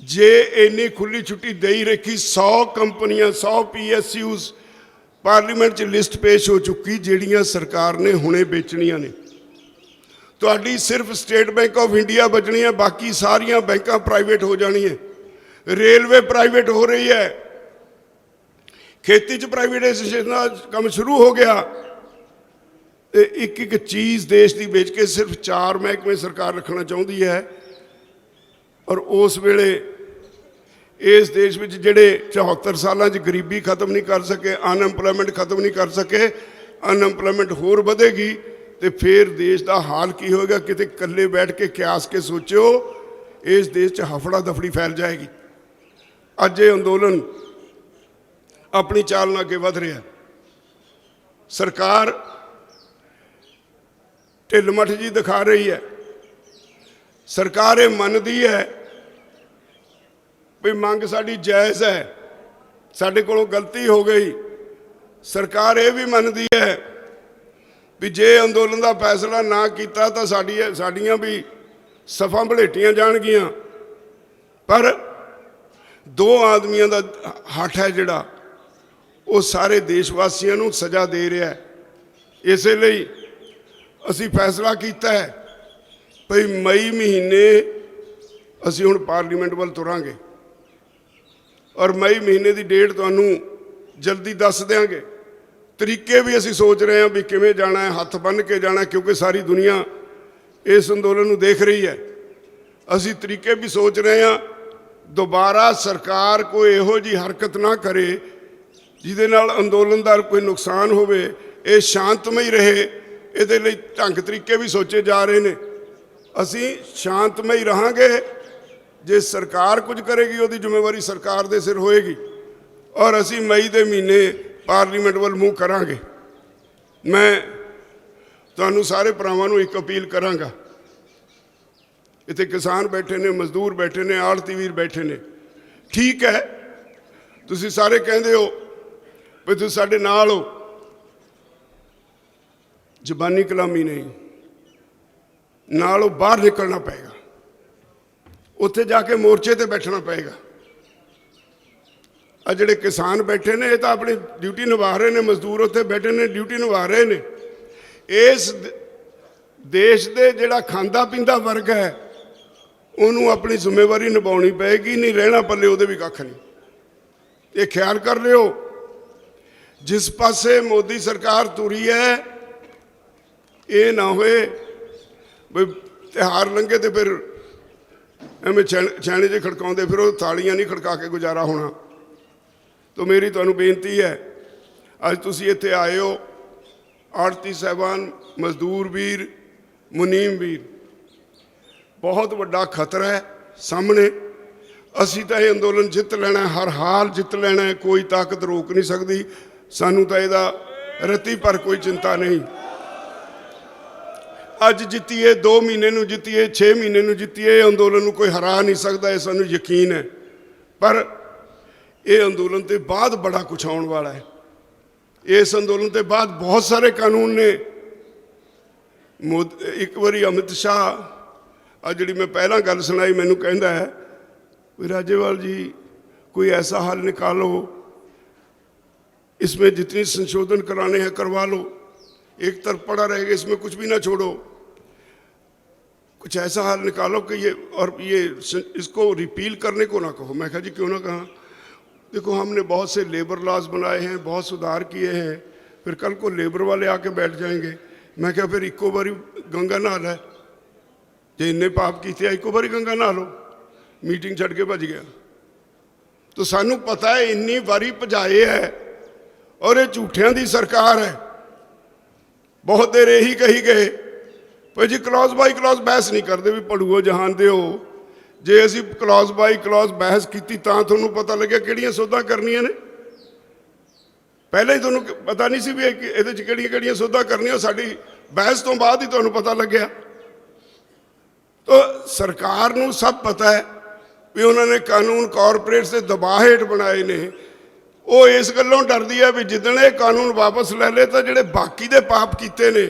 जे इन्नी खुली छुट्टी दे ही रखी, 100 कंपनियां 100 PSUs पार्लीमेंट च लिस्ट पेश हो चुकी जिहड़ियां सरकार ने हुणे बेचणियां ने। तुहाडी सिर्फ स्टेट बैंक ऑफ इंडिया बचनी है, बाकी सारियां बैंकां प्राइवेट हो जानी है। रेलवे प्राइवेट हो रही है, खेती च प्राइवेटाइजेशन का काम शुरू हो गया। एक एक चीज़ देश की बेच के सिर्फ 4 महकमे सरकार रखना चाहती है। और उस वेले इस देश में जिहड़े 74 सालों गरीबी खत्म नहीं कर सके, अनएम्पलॉयमेंट खत्म नहीं कर सके, अनएम्पलॉयमेंट होर बढ़ेगी तो फिर देश का हाल की होगा। किते कल्ले बैठ के क्यास के सोचो, इस देश च हफड़ा दफड़ी फैल जाएगी। अज ये अंदोलन अपनी चाल नाल अगे वध रहा है। सरकार ढिल मठ जी दिखा रही है, सरकार ये मनदी है भी मंग साडी जायज़ है, साडे कोलों गलती हो गई। सरकार ये भी मनदी है भी जे अंदोलन का फैसला ना किया तो साड़ियाँ भी सफ़ा भलेटियां जाणगियां। पर 2 आदमियों का हठ है जिहड़ा वो सारे देशवासियों को सज़ा दे रहा है। इसलिए असी फैसला किया है भाई मई महीने असी हुण पार्लीमेंट वाल तुरांगे और मई महीने की डेट तुहानूं जल्दी दस देंगे। तरीके भी असी सोच रहे हैं भी किवें जाना है, हथ बन के जाना है, क्योंकि सारी दुनिया इस अंदोलन को देख रही है। असी तरीके भी सोच रहे हैं दोबारा सरकार कोई इहो जी हरकत ना करे जिहदे नाल अंदोलन का कोई नुकसान होवे, ये शांतमई रहे। ये लई ढंग तरीके भी सोचे जा रहे हैं। असी शांतमई रहांगे, जे सरकार कुछ करेगी उसकी जिम्मेवारी सरकार के सिर होएगी। और असी मई के महीने ਪਾਰਲੀਮੈਂਟ ਵੱਲ ਮੂੰਹ ਕਰਾਂਗੇ। ਮੈਂ ਤੁਹਾਨੂੰ ਸਾਰੇ ਭਰਾਵਾਂ ਨੂੰ ਇੱਕ ਅਪੀਲ ਕਰਾਂਗਾ, ਇੱਥੇ ਕਿਸਾਨ ਬੈਠੇ ਨੇ, ਮਜ਼ਦੂਰ ਬੈਠੇ ਨੇ, ਆੜਤੀ ਵੀਰ ਬੈਠੇ ਨੇ। ਠੀਕ ਹੈ, ਤੁਸੀਂ ਸਾਰੇ ਕਹਿੰਦੇ ਹੋ ਵੀ ਤੁਸੀਂ ਸਾਡੇ ਨਾਲ ਹੋ, ਜ਼ਬਾਨੀ ਕਲਾਮੀ ਨਹੀਂ, ਨਾਲੋਂ ਬਾਹਰ ਨਿਕਲਣਾ ਪਏਗਾ, ਉੱਥੇ ਜਾ ਕੇ ਮੋਰਚੇ ਤੇ ਬੈਠਣਾ ਪਏਗਾ। ਆ ਜਿਹੜੇ ਕਿਸਾਨ ਬੈਠੇ ਨੇ ਇਹ ਤਾਂ ਆਪਣੀ ਡਿਊਟੀ ਨਿਭਾ ਰਹੇ ਨੇ, ਮਜ਼ਦੂਰ ਉੱਥੇ ਬੈਠੇ ਨੇ ਡਿਊਟੀ ਨਿਭਾ ਰਹੇ ਨੇ। ਇਸ ਦੇਸ਼ ਦੇ ਜਿਹੜਾ ਖਾਂਦਾ ਪੀਂਦਾ ਵਰਗ ਹੈ ਉਹਨੂੰ ਆਪਣੀ ਜ਼ਿੰਮੇਵਾਰੀ ਨਿਭਾਉਣੀ ਪਏਗੀ, ਨਹੀਂ ਰਹਿਣਾ ਪੱਲੇ ਉਹਦੇ ਵੀ ਕੱਖ ਨਹੀਂ। ਇਹ ਖਿਆਲ ਕਰ ਲਿਓ, ਜਿਸ ਪਾਸੇ ਮੋਦੀ ਸਰਕਾਰ ਤੁਰੀ ਹੈ ਇਹ ਨਾ ਹੋਏ ਵੀ ਤਿਉਹਾਰ ਲੰਘੇ ਤੇ ਫਿਰ ਐਵੇਂ ਛੈਣੇ ਜਿਹੇ ਖੜਕਾਉਂਦੇ ਫਿਰ ਉਹ ਤਾਲੀਆਂ ਨਹੀਂ ਖੜਕਾ ਕੇ ਗੁਜ਼ਾਰਾ ਹੋਣਾ। ਤਾਂ ਮੇਰੀ ਤੁਹਾਨੂੰ ਬੇਨਤੀ ਹੈ, ਅੱਜ ਤੁਸੀਂ ਇੱਥੇ ਆਏ ਹੋ, ਆੜਤੀ ਸਾਹਿਬਾਨ, ਮਜ਼ਦੂਰ ਵੀਰ, ਮੁਨੀਮ ਵੀਰ, ਬਹੁਤ ਵੱਡਾ ਖਤਰਾ ਹੈ ਸਾਹਮਣੇ। ਅਸੀਂ ਤਾਂ ਇਹ ਅੰਦੋਲਨ ਜਿੱਤ ਲੈਣਾ, ਹਰ ਹਾਲ ਜਿੱਤ ਲੈਣਾ ਹੈ, ਕੋਈ ਤਾਕਤ ਰੋਕ ਨਹੀਂ ਸਕਦੀ ਸਾਨੂੰ। ਤਾਂ ਇਹਦਾ ਰੱਤੀ ਪਰ ਕੋਈ ਚਿੰਤਾ ਨਹੀਂ। ਅੱਜ ਜਿੱਤੀਏ, 2 ਮਹੀਨੇ ਨੂੰ ਜਿੱਤੀਏ, 6 ਮਹੀਨੇ ਨੂੰ ਜਿੱਤੀਏ, ਇਹ ਅੰਦੋਲਨ ਨੂੰ ਕੋਈ ਹਰਾ ਨਹੀਂ ਸਕਦਾ, ਇਹ ਸਾਨੂੰ ਯਕੀਨ ਹੈ। ਪਰ ਇਹ ਅੰਦੋਲਨ ਤੇ ਬਾਅਦ ਬੜਾ ਕੁਛ ਆਉਣ ਵਾਲਾ ਹੈ। ਇਸ ਅੰਦੋਲਨ ਤੇ ਬਾਅਦ ਬਹੁਤ ਸਾਰੇ ਕਾਨੂੰਨ ਨੇ। ਇੱਕ ਵਾਰੀ ਅਮਿਤ ਸ਼ਾਹ, ਆ ਜਿਹੜੀ ਮੈਂ ਪਹਿਲਾਂ ਗੱਲ ਸੁਣਾਈ, ਮੈਨੂੰ ਕਹਿੰਦਾ है राजेवाल जी कोई ऐसा हल निकालो, इसमें जितनी संशोधन कराने हैं करवा लो, एक तरफ पड़ा रहेगा, इसमें कुछ भी ना छोड़ो, कुछ ऐसा हल निकालो कि ये इसको रिपील करने को ना कहो। मैं कहा जी क्यों ना कहा, देखो हमने बहुत से लेबर लॉज बनाए हैं, बहुत सुधार किए हैं, फिर कल को लेबर वाले आके बैठ जाएंगे। मैं क्या फिर इक्को बारी गंगा नहा है, जे इन्ने पाप किए इक्को बारी गंगा नहा लो। मीटिंग छड़ के भज गया। तो सानू पता है इन्नी बारी भजाए है और ये झूठियां दी सरकार है। बहुत देर यही कही गए भाई जी क्लॉज बाई क्लॉज बहस नहीं करते, भी पढ़ूओ जहान दे हो, जे असी क्लॉज बाई क्लॉज बहस की तां तुहानू पता लगे किहड़ियां सोधां करनियां ने। पहले ही तुहानू पता नहीं सी भी इहदे च किहड़ियां सोधां करनियां, साडी बहस तो बाद ही तुहानू पता लग्या। तो सरकार नू सब पता है भी उन्होंने कानून कॉरपोरेट से दबाव हेठ बनाए ने। वो इस गल्लों डरदी है भी जिदन ये कानून वापस ले ले तो जिहड़े बाकी दे पाप कीते ने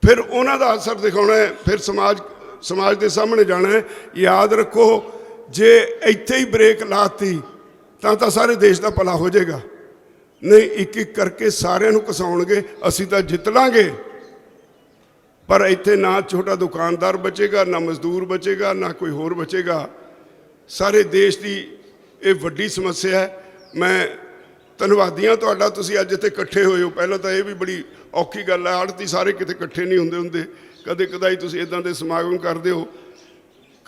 फिर उन्हां दा असर दिखाउणा है, फिर समाज के सामने जाना है। याद रखो जे इत्थे ही ब्रेक लाती तो सारे देश का भला हो जाएगा, नहीं एक एक करके सारिਆਂ ਨੂੰ ਘਸਾਉਣਗੇ। ਅਸੀਂ ਤਾਂ ਜਿੱਤ ਲਾਂਗੇ पर इत्थे ना छोटा दुकानदार बचेगा, ना मजदूर बचेगा, ना कोई होर बचेगा। सारे देश की ये वड्डी समस्या है। मैं धन्नवादी हाँ तुहाडा, तुसीं अज इत्थे इकट्ठे होए हो। पहलां तां ये भी बड़ी औखी गल है, आड़ती सारे किते इकट्ठे नहीं हुंदे, कदे कदाई तुसीं इदां दे समागम करदे हो।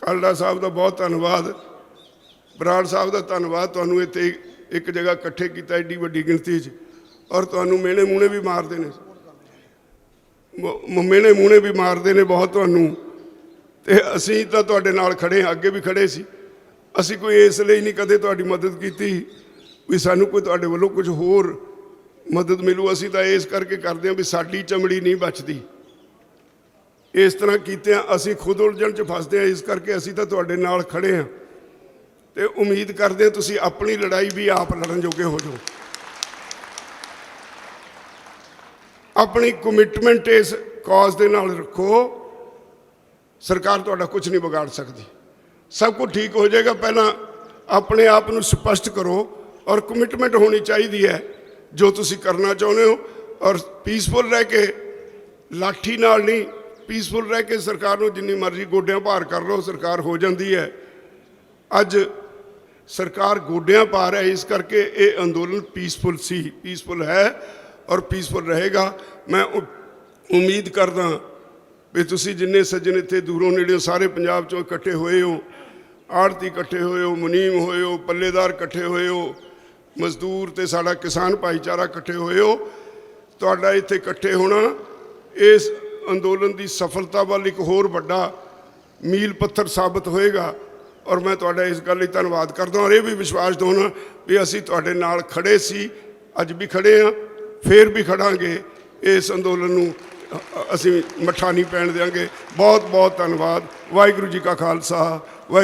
कालड़ा साहब का बहुत धन्नवाद, बराड़ साहब का धन्नवाद, तुहानूं इत्थे एक जगह इकट्ठे कीता एड्डी वड्डी गिणती च, और तुहानूं मेहणे मूहणे भी मारदे ने, मेहणे मूहणे भी मारते ने बहुत तुहानूं। ते असीं तां तुहाडे नाल खड़े, अगे भी खड़े सी। असीं कोई इसलिए नहीं कदे तुहाडी मदद कीती भी सानूं कोई तुहाडे वल्लों कुछ होर मदद मिलू। असीं तां इस करके करदे हां भी साडी चमड़ी नहीं बचदी। इस तरह कीते असीं खुद उलझण च फसदे हां, इस करके असीं तां तुहाडे नाल खड़े हां ते उम्मीद करदे हां तुसीं अपनी लड़ाई भी आप लड़न जोगे हो जाओ। अपनी कमिटमेंट इस कॉज के नाल रखो, सरकार तुहाडा कुछ नहीं बिगाड़ सकती, सब कुछ ठीक हो जाएगा। पहला अपने आप को स्पष्ट करो और कमिटमेंट होनी चाहिए है जो तुसी करना चाहते हो, और पीसफुल रह के, लाठी नाल नहीं, पीसफुल रह के सरकार को जिन्नी मर्जी गोड्यां भार कर लो, सरकार हो जाती है। अज सरकार गोड्यां भार है, इस करके ये अंदोलन पीसफुल सी, पीसफुल है और पीसफुल रहेगा। मैं उम्मीद करदा भी तुसी जिन्ने सज्जन इत्थे दूरों नेड़े सारे पंजाब चों इकट्ठे होए हो, आड़ती इकट्ठे होए हो, मुनीम होए हो, पल्लेदार इकट्ठे होए हो, मजदूर ते साडा किसान भाईचारा इकट्ठे होए हो, तुहाडा इत्थे इकट्ठे होना इस अंदोलन की सफलता वाल एक होर वड्डा मील पत्थर साबित होएगा। ਔਰ ਮੈਂ ਤੁਹਾਡਾ ਇਸ ਗੱਲ ਲਈ ਧੰਨਵਾਦ ਕਰਦਾ ਔਰ ਇਹ ਵੀ ਵਿਸ਼ਵਾਸ ਦਿਵਾਉਣਾ ਵੀ ਅਸੀਂ ਤੁਹਾਡੇ ਨਾਲ ਖੜੇ ਸੀ, ਅੱਜ ਵੀ ਖੜੇ ਹਾਂ, ਫੇਰ ਵੀ ਖੜਾਂਗੇ। ਇਸ ਅੰਦੋਲਨ ਨੂੰ ਅਸੀਂ ਮੱਠਾ ਨਹੀਂ ਪੈਣ ਦਿਆਂਗੇ। ਬਹੁਤ ਬਹੁਤ ਧੰਨਵਾਦ। ਵਾਹਿਗੁਰੂ ਜੀ ਕਾ ਖਾਲਸਾ।